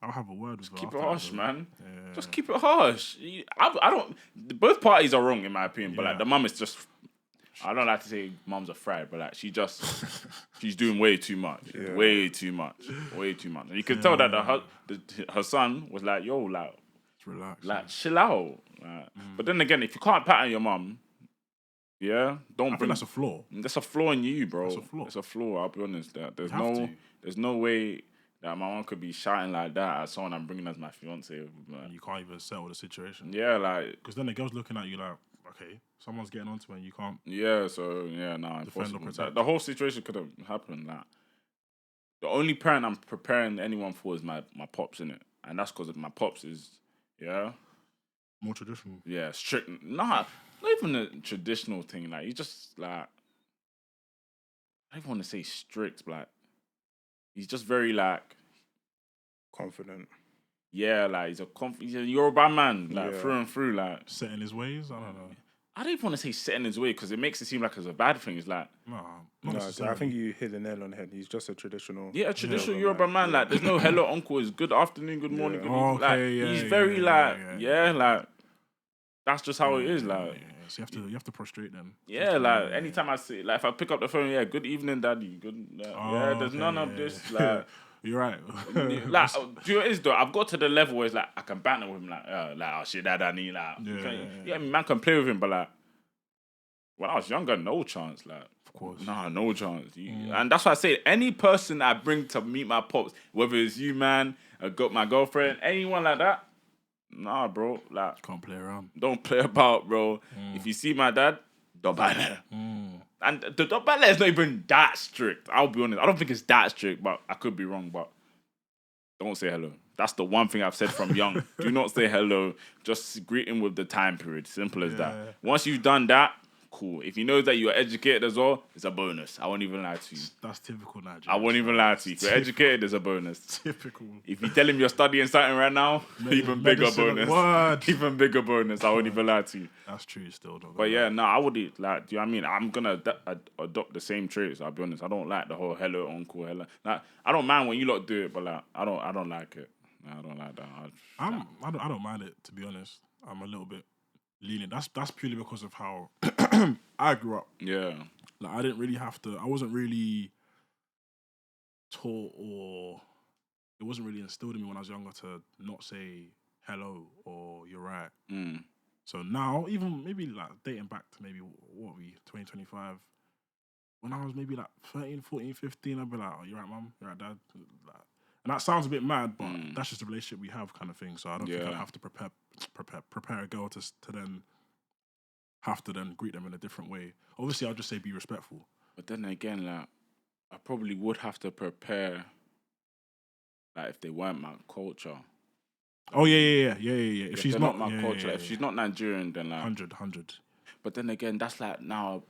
I'll have a word with her. Keep after it that, harsh, though. man. Yeah. Just keep it harsh. I don't. Both parties are wrong in my opinion, but like Yeah. the mum is just. I don't like to say mums are fried, but like she's doing way too much, way too much, and you can tell that her son was like, yo, like Just relax. like chill out. Like, But then again, if you can't pattern your mum, yeah, don't I think bring. that's a flaw. That's a flaw in you, bro. That's a flaw. It's a flaw. I'll be honest. That You have to. there's no way that my mom could be shouting like that at someone I'm bringing as my fiance. You can't even settle the situation. Yeah, like Because then the girl's looking at you like, okay, someone's getting onto her and you can't. yeah. So yeah, no, Defend or impossible. protect. The whole situation could have happened. Like the only parent I'm preparing anyone for is my pops in it, and that's because my pops is More traditional. strict. Nah, not even a traditional thing. Like you just like I don't even want to say strict, but like he's just very like. Confident. Yeah, like he's a Yoruba man, like Yeah. through and through. Like Set in his ways? I don't know. I don't even want to say set in his way because it makes it seem like it's a bad thing. It's like No, not No, necessarily. I think you hit the nail on the head. He's just a traditional. yeah, a traditional Yoruba Yoruba man. man. Like there's no hello uncle, it's good afternoon, good morning, good evening. Like Okay, yeah, he's yeah, very yeah, like yeah. like that's just how it is. Like Yeah. So you have to prostrate them. yeah, like anytime I see like if I pick up the phone, yeah, good evening, daddy, good. Yeah, there's okay, none of yeah, this yeah. like. You're right. Do you know what it is though? I've got to the level where it's like I can banter with him like oh shit, dad, I need like Yeah. man can play with him, but like when I was younger, no chance, like Of course. nah, no chance. And that's why I say any person I bring to meet my pops, whether it's you, man, my girlfriend, anyone like that, nah, bro, like Can't play around. don't play about, bro. If you see my dad, don't buy that. And the don't buy that is not even that strict. I'll be honest. I don't think it's that strict, but I could be wrong. But don't say hello. That's the one thing I've said from young. Do not say hello. Just greet him with the time period. Simple as that. Once you've done that, cool. If he knows that you're educated as well, it's a bonus. I won't even lie to you. That's typical Nigeria. I won't even lie to you. If you're educated, it's a bonus. Typical. If you tell him you're studying something right now, even bigger medicine, bonus. word. Even bigger bonus. I won't even lie to you. That's true still. Though. But yeah, no, I would like. Do you know what I mean? I'm gonna adopt the same traits. I'll be honest. I don't like the whole hello uncle, hello. Like I don't mind when you lot do it, but like I don't like it. Nah, I don't like that. I don't mind it, to be honest. I'm a little bit lenient. That's purely because of how I grew up. Yeah. Like I didn't really have to. I wasn't really taught, or it wasn't really instilled in me when I was younger to not say hello or you're right. Mm. So now, even maybe like dating back to maybe what we 2025, when I was maybe like 13, 14, 15, I'd be like, "Oh, you're right, mum. You're right, dad." Like, and that sounds a bit mad, but that's just the relationship we have, kind of thing. So I don't think I'd have to prepare a girl to then have to then greet them in a different way. Obviously, I'll just say be respectful. But then again, like I probably would have to prepare. Like if they weren't my culture. Oh yeah. If she's they're not my culture, if she's not Nigerian, then like 100. But then again, that's like now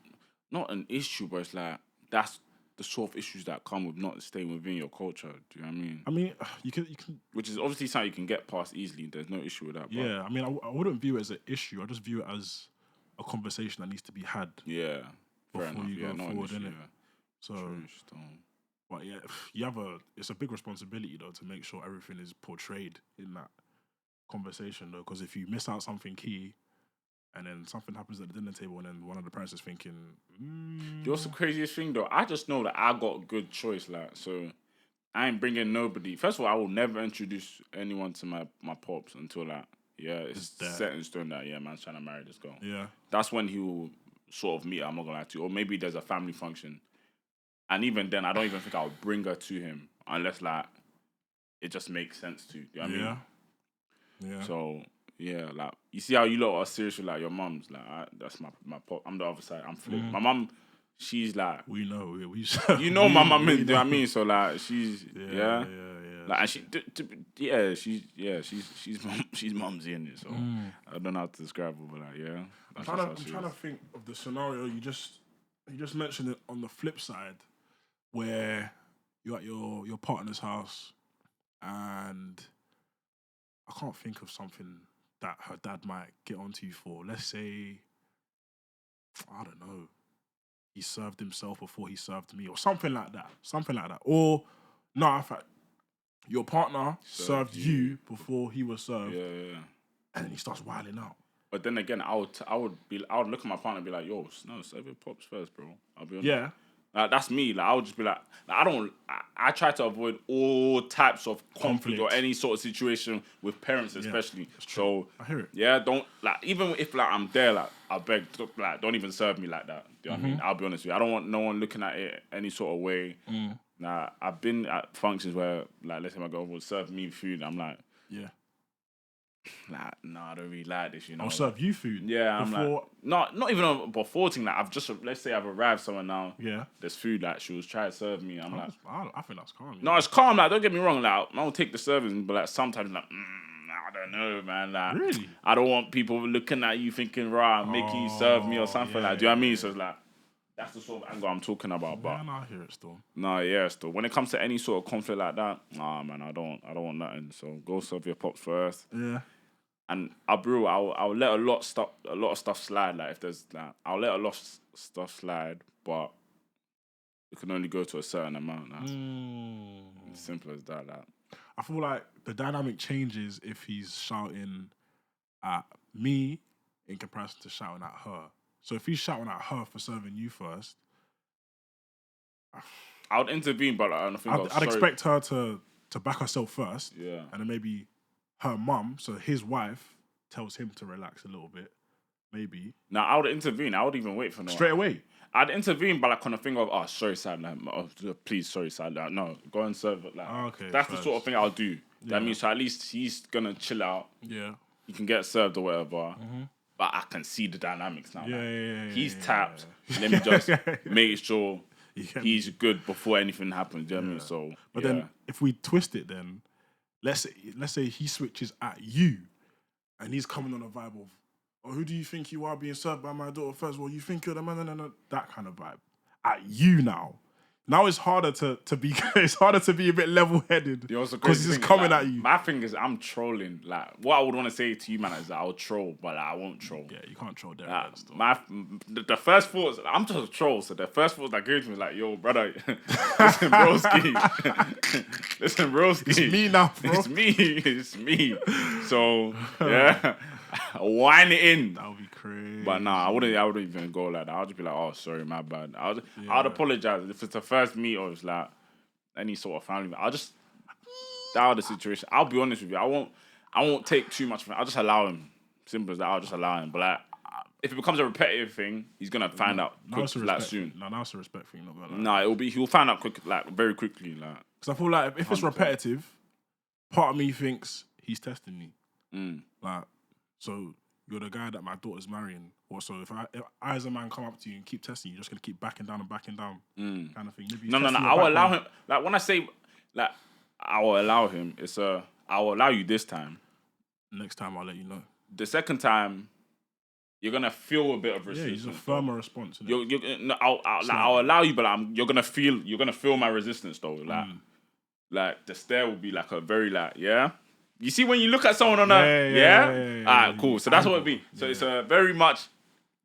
not an issue, but it's like that's the sort of issues that come with not staying within your culture. Do you know what I mean? I mean, you can. Which is obviously something you can get past easily. There's no issue with that. But Yeah, I mean, I wouldn't view it as an issue. I just view it as a conversation that needs to be had yeah, fair before enough. you Yeah, go not an forward, issue. innit? Yeah. So, True, still. but yeah, you have it's a big responsibility though to make sure everything is portrayed in that conversation though, because if you miss out something key, and then something happens at the dinner table, and then one of the parents is thinking, You know what's the craziest thing though? I just know that I got a good choice, like, so I ain't bringing nobody. First of all, I will never introduce anyone to my pops until like, it's there. set in stone that man's trying to marry this girl. yeah, That's when he will sort of meet her, I'm not gonna lie to you. Or maybe there's a family function. And even then I don't even think I'll bring her to him unless like it just makes sense to. You know what I mean? yeah. So yeah, like you see how you lot are serious with like your mums, like that's my pop. I'm the other side. I'm flipped. My mum, she's like, we know, you know, my mum. we Do you know what I know. mean? So like, she's yeah. like, and she's mumsy in it. So I don't know how to describe her, but like, yeah. I'm That's just how she trying to is. think of the scenario you just mentioned it on the flip side, where you're at your partner's house, and I can't think of something that her dad might get onto you for. Let's say, I don't know, he served himself before he served me, or something like that. Or no, in fact, your partner served you before he was served, Yeah. and then he starts wilding out. But then again, I would look at my partner and be like, yo, no, serve your pops first, bro. I'll be honest. Yeah. That's me. Like I would just be like I try to avoid all types of conflict or Conflict. any sort of situation with parents, especially. So I hear it. Yeah, don't like even if like I'm there, like I beg, like don't even serve me like that. Do you know what I mean? I'll be honest with you. I don't want no one looking at it any sort of way. Nah, I've been at functions where like let's say my girl would serve me food. And I'm like, Yeah. like, no, I don't really like this. You know, I'll serve you food. yeah, I'm before. like, not even a before thing. Like, I've just, let's say I've arrived somewhere now. Yeah. There's food, like, she was trying to serve me. I'm like, I think that's calm. no, it's calm. Like, don't get me wrong. Like, I don't take the serving, but like, sometimes, like, I don't know, man. Like, Really? I don't want people looking at you thinking, right, I'm making you serve me or something. Like, do you know what I mean? So it's like, that's the sort of angle I'm talking about. But Yeah, no, I hear it still. no, yeah, still. When it comes to any sort of conflict like that, nah, man, I don't want nothing. So go serve your pops first. Yeah. And I'll let a lot of stuff slide. Like if there's like, I'll let a lot of stuff slide, but it can only go to a certain amount. Like, It's simple as that. Like, I feel like the dynamic changes if he's shouting at me in comparison to shouting at her. So if he's shouting at her for serving you first, I would intervene, but I don't think I'd expect her to back herself first. Yeah. And then maybe her mum, so his wife, tells him to relax a little bit. Maybe. Now I would intervene. I would even wait for no. Straight away. I'd intervene, but like on a thing of, oh, sorry, sad, like, oh, please, sorry, sad, like, no, go and serve it. Like, Okay, that's first. the sort of thing I'll do. Yeah. That means so at least he's gonna chill out. Yeah. He can get served or whatever. But I can see the dynamics now. Yeah, like, he's yeah, tapped. Let me just make sure Yeah. he's good before anything happens. Do you know what I mean? So, But then if we twist it then, let's say he switches at you and he's coming on a vibe of, oh, who do you think you are being served by my daughter first? Well, you think you're the man, no, that kind of vibe. At you now. Now it's harder to be it's harder to be a bit level-headed because he's coming at you. My thing is I'm trolling. Like what I would want to say to you, man, is that I'll troll, but like, I won't troll. Yeah, you can't troll there. The first thoughts, I'm just a troll, so the first thoughts that came to me was like, yo, brother, listen, broski. Listen, broski. It's me now, bro. It's me. So, yeah, whine it in. That would be crazy. But nah, I wouldn't even go like that. I'll just be like, oh, sorry, my bad. I'd apologize. If it's the first meet or it's like any sort of family, I'll just dial the situation. I'll be honest with you. I won't take too much from it. I'll just allow him. Simple as that. I'll just allow him. But like, if it becomes a repetitive thing, he's gonna find out soon. No, now it's a respect thing. Not gonna lie. Nah, he'll find out very quickly. Like, because I feel like if it's 100%. repetitive, part of me thinks he's testing me. Like, so you're the guy that my daughter's marrying. Or so if I as a man come up to you and keep testing you, you're just gonna keep backing down kind of thing. Maybe no. I will allow him. Like when I say like I will allow him, I will allow you this time. Next time I'll let you know. The second time, you're gonna feel a bit of Yeah, resistance. he's a firmer response. Innit? No, I'll allow you, but you're gonna feel my resistance though. Like the stare will be like a very like, yeah. You see when you look at someone on Yeah. Alright, cool. So that's what it be. So it's a very much.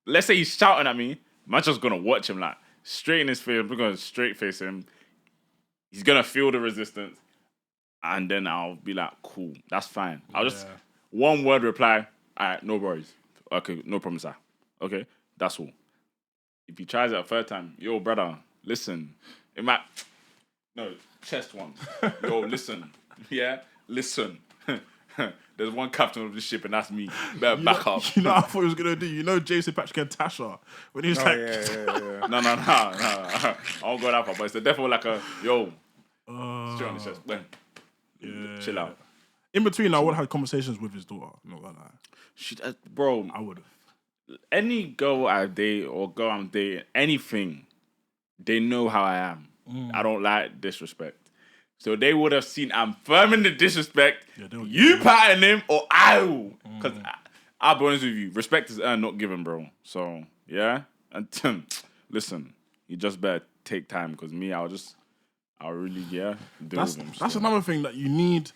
Let's say he's shouting at me. I'm just gonna watch him like straight in his face. We're gonna straight face him. He's gonna feel the resistance, and then I'll be like, cool, that's fine. I'll just one word reply. Alright, no worries. Okay, no problem, sir. Okay, that's all. If he tries it a third time, yo, brother, listen. It might no chest one. Yo, listen. Yeah, listen. There's one captain of the ship, and that's me. Better back up. You know what I thought he was gonna do? You know Jason Patrick and Tasha when he was like, Yeah. No. I won't go that far, but it's definitely like a yo. Straight on the chest. Then chill out. In between, I would have had conversations with his daughter. Not gonna lie, Bro, I would have. any girl I date or girl I'm dating, anything, they know how I am. I don't like disrespect. So they would have seen I'm firm in the disrespect. You patting him or I will. Because I'll be honest with you, respect is earned, not given, bro. So, yeah. And listen, you just better take time because me, I'll really, deal with him. That's another thing that you need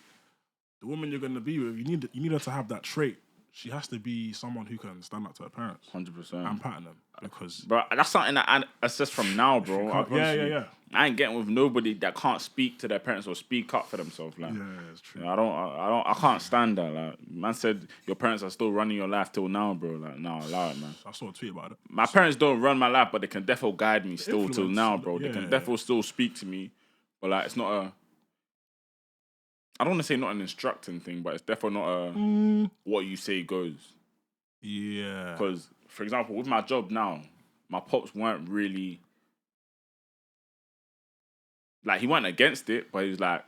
the woman you're going to be with. You need her to have that trait. She has to be someone who can stand up to her parents. 100%. And pattern them. Because... Bro, that's something that I assess from now, bro. Yeah. I ain't getting with nobody that can't speak to their parents or speak up for themselves. Like, yeah, it's true. I can't stand that. Like, man said your parents are still running your life till now, bro. Like, no, allow it, man. I saw a tweet about it. My parents don't run my life, but they can definitely guide me still till now, bro. They can definitely still speak to me. But like, it's not a... I don't want to say not an instructing thing, but it's definitely not a what you say goes. Yeah. Because, for example, with my job now, my pops weren't really... Like, he weren't against it, but he was like...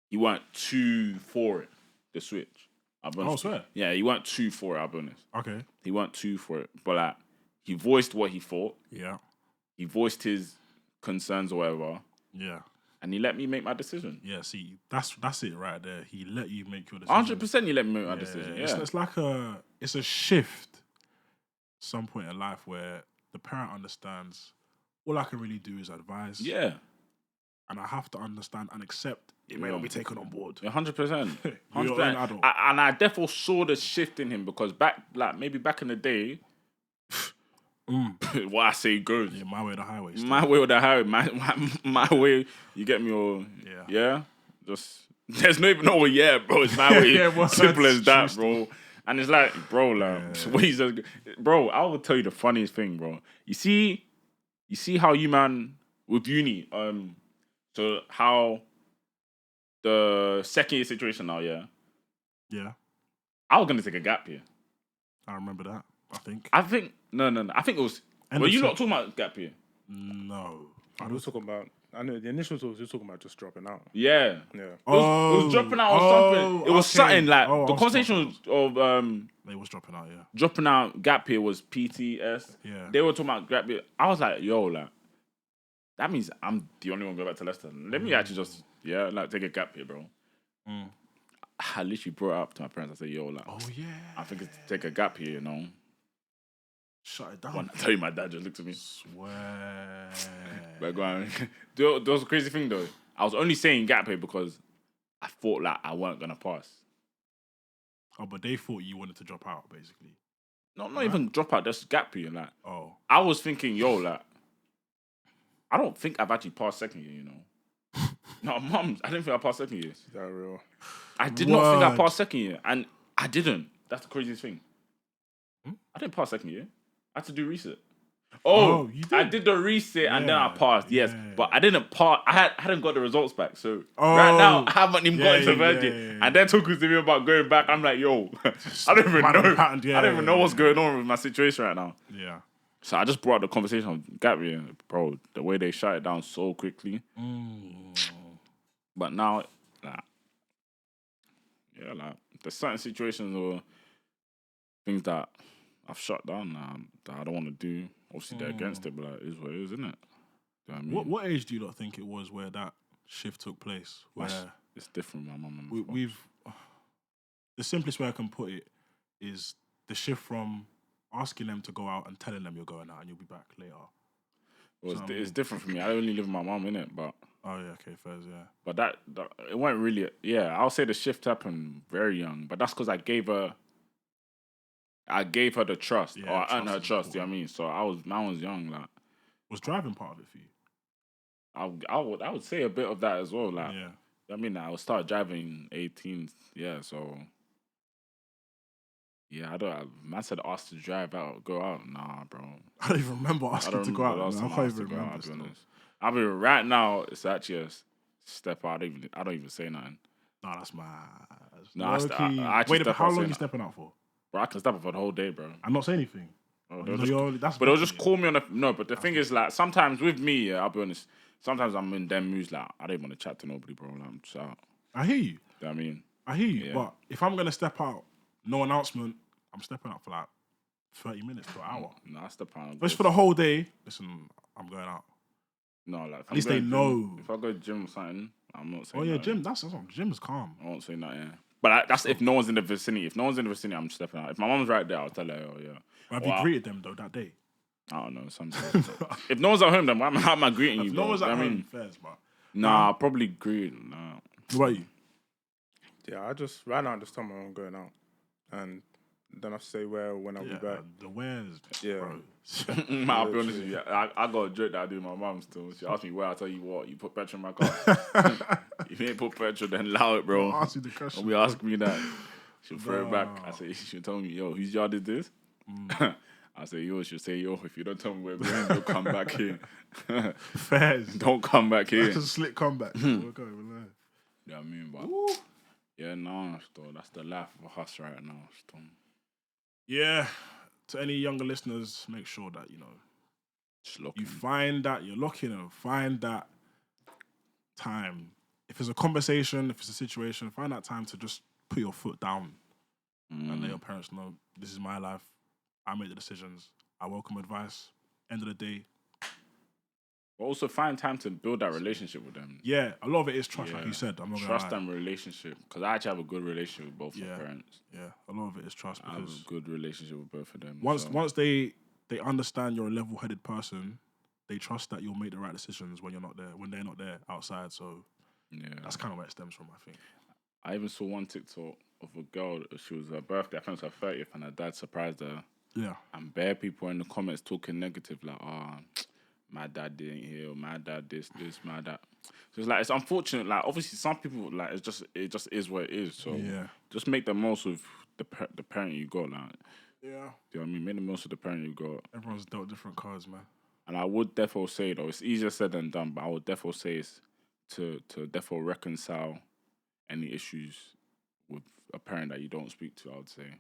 He weren't too for it, the switch. I'll be honest. Oh, swear? Yeah, he weren't too for it, I'll be honest. Okay. He weren't too for it. But, like, he voiced what he thought. Yeah. He voiced his concerns or whatever. Yeah. And he let me make my decision. Yeah, see, that's it right there. He let you make your decision. 100% he let me make my decision. Yeah. It's like it's a shift some point in life where the parent understands all I can really do is advise. Yeah. And I have to understand and accept it may not be taken on board. 100%. You're an adult. And I definitely saw the shift in him because maybe back in the day, what I say goes. Yeah, my way or the highway. Still. My way or the highway. My way, you get me or... Yeah? Just... There's no even no way, bro. It's my way. Simple as that, bro. And it's like, bro, bro, I will tell you the funniest thing, bro. You see how you, man, with uni, so how the second year situation now, yeah? Yeah. I was going to take a gap year. I remember that, I think. No. I think it was... Were you not talking about gap year? No. I was talking about... I know the initial talks, you're talking about just dropping out. Yeah. Yeah. It was dropping out or something. It was something like... the conversation of... It was dropping out, yeah. Dropping out gap year was PTS. Yeah. They were talking about gap year. I was like, yo, like... That means I'm the only one going back to Leicester. Let me actually just... Yeah, like, take a gap year, bro. I literally brought it up to my parents. I said, yo, like... Oh, yeah. I think it's take a gap year, you know? Shut it down. When I tell you, my dad just looked at me. Swear. But go on. There was a crazy thing, though. I was only saying gap year because I thought, like, I weren't going to pass. Oh, but they thought you wanted to drop out, basically. No, not even drop out. Just gap year, like... Oh. I was thinking, yo, like... I don't think I've actually passed second year, you know? No, Mum, I didn't think I passed second year. Is that real? I did not think I passed second year. And I didn't. That's the craziest thing. I didn't pass second year. I had to do reset. Oh, you did? I did the reset and then I passed, yes. But I didn't pass. I hadn't got the results back. So right now, I haven't even got into Virgin. And they're talking to me about going back. I'm like, yo, I don't even know. I don't even know what's going on with my situation right now. Yeah. So I just brought the conversation on gap year, bro. The way they shut it down so quickly. But now, like, yeah, like, there's certain situations or things that I've shut down now that I don't want to do. Obviously, they're against it, but like, it is what it is, isn't it? You know what I mean? What age do you not think it was where that shift took place? Where it's different, my mum and we've the simplest way I can put it is the shift from asking them to go out and telling them you're going out and you'll be back later. Well, So, it's different for me. I only live with my mum, innit? But Oh yeah, okay, fair, yeah. but that it went really. Yeah, I'll say the shift happened very young, but that's because I gave her the trust, Yeah, or I earned her trust is trust. You know what I important. mean? So I was young. Like Was driving part of it for you? I would say a bit of that as well. Like Yeah. I mean, I would start driving 18. Yeah, so. Yeah, man said asked to drive out, go out. Nah, bro. I don't even remember I asking don't to go remember out. the last Man. I time I can't asked to even go out, remember I'll be still. honest. I mean, right now, it's actually a step out. I don't even say nothing. Nah, that's my. Nah, I Low-key. actually Wait, step how out long saying you stepping out for? Bro, I can step up for the whole day, bro. I'm not saying anything. Oh, Oh, they'll no, just, that's but they'll nothing, just yeah. call me on the no. But the thing is, like, sometimes with me, yeah, I'll be honest. Sometimes I'm in them moods, like I don't want to chat to nobody, bro. Like, I'm just out. I hear you. You know what I mean? I hear you. Yeah. But if I'm gonna step out, no announcement, I'm stepping out for like 30 minutes to an hour. No, I step out. Just for the whole day. Listen, I'm going out. No, like At least they know. If I go to gym or something, I'm not saying. Oh yeah, nothing. gym. That's something. Gym's calm. I won't say nothing. Yeah. But that's if no one's in the vicinity. If no one's in the vicinity, I'm stepping out. If my mom's right there, I'll tell her, oh yeah. Have Or you greeted them though that day? I don't know. Sometimes. If no one's at home, then how am I greeting you? If Bro? no one's at I home, mean, fairs, but nah, I'll probably greet. Nah. what about you? Yeah, right now I just tell my mum I'm going out, and then I say where when I'll be back. The wares, Yeah. bro. I'll be honest with you. I got a joke that I do with my mum still. She asked me where. I tell you what, you put petrol in my car. If you ain't put petrol, then allow it, bro. I'll ask you the question. Don't be asking me that. She'll throw it back. Nah. I say, she'll tell me, yo, whose yard is this? I say, yo, she'll say, yo, if you don't tell me where we're going, don't come back here. Fairs. Don't come back here. That's a slick comeback. Okay, well, You know what I mean? But yeah, no, still, that's the life of a hustler right now. Still. yeah. To any younger listeners, make sure that Just look you in. find that you're locking and find that time. If it's a conversation, if it's a situation, find that time to just put your foot down and let your parents know this is my life. I make the decisions. I welcome advice. End of the day, But also find time to build that relationship with them. yeah, a lot of it is trust, like Yeah. you said. I'm not gonna Trust lie. them relationship. Because I actually have a good relationship with both my Yeah. parents. Yeah, a lot of it is trust I have because a good relationship with both of them. once so. they understand you're a level-headed person, they trust that you'll make the right decisions when you're not there, when they're not there outside. So Yeah. that's kind of where it stems from, I think. I even saw one TikTok of a girl. She was her birthday. I think it was her 30th, and her dad surprised her. Yeah, And bare people in the comments talking negative, like, my dad didn't hear, my dad this, my dad. So it's like it's unfortunate. Like obviously, some people like it just is what it is. So Yeah. just make the most of the parent you got. Like, yeah. do you know what I mean? Make the most of the parent you got. Everyone's dealt different cards, man. And I would therefore say though, it's easier said than done. But I would therefore say it's to therefore reconcile any issues with a parent that you don't speak to. I would say,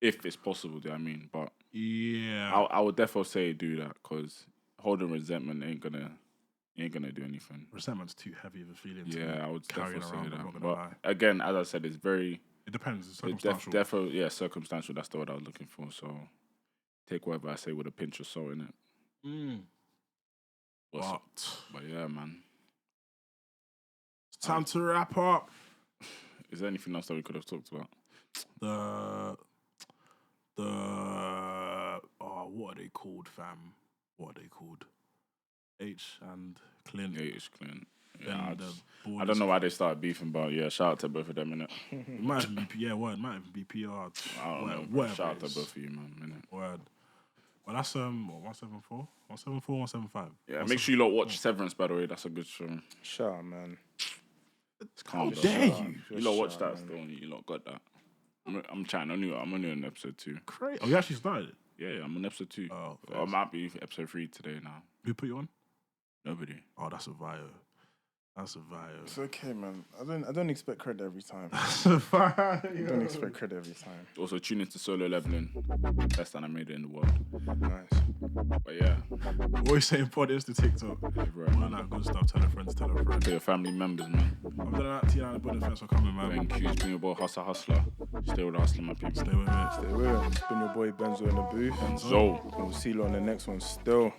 if it's possible. Do you know what I mean? But Yeah. I would definitely say do that because holding resentment ain't gonna do anything. Resentment's too heavy of a feeling. To Yeah, I would carrying definitely say around, I'm that. not gonna But lie. again, as I said, it's very It depends. It's circumstantial. definitely circumstantial. That's the word I was looking for. So take whatever I say with a pinch of salt in it. But yeah, man. It's time to wrap up. Is there anything else that we could have talked about? What are they called, fam? What are they called? H and Clint. Yeah, it's clean. Then Yeah, the I don't know why they started beefing, but yeah, shout out to both of them, innit? It might even be might even be PR. I don't know. Bro. Whatever Shout it out to is. both of you, man. Innit? Word. Well, that's 174, 174, 175. Yeah, make sure you lot watch Severance, by the way. That's a good show. Shut up, man. It's calm. How dare Shut up. you? You lot watch that still. You lot got that. I'm trying. I'm only on episode 2. Crazy. Oh, you actually started it? Yeah, I'm on episode 2. Oh, I might be episode 3 today now. Who put you on? Nobody. Oh, that's a bio. That's a bio. It's okay, man. I don't expect credit every time. That's a bio. I don't expect credit every time. Also, tune into Solo Leveling. Best animated in the world. Nice. But yeah, Always saying pod is the TikTok. right. All that good stuff. Tell a friend, tell a friend. To your family members, man. I'm doing that. Tina and the Buddha, thanks for coming, man. Thank you. It's been your boy Hustler. Stay with the hustling, my people. Stay with it. Stay with it. It's been your boy Benzo in the booth. So. And we'll see you on the next one still.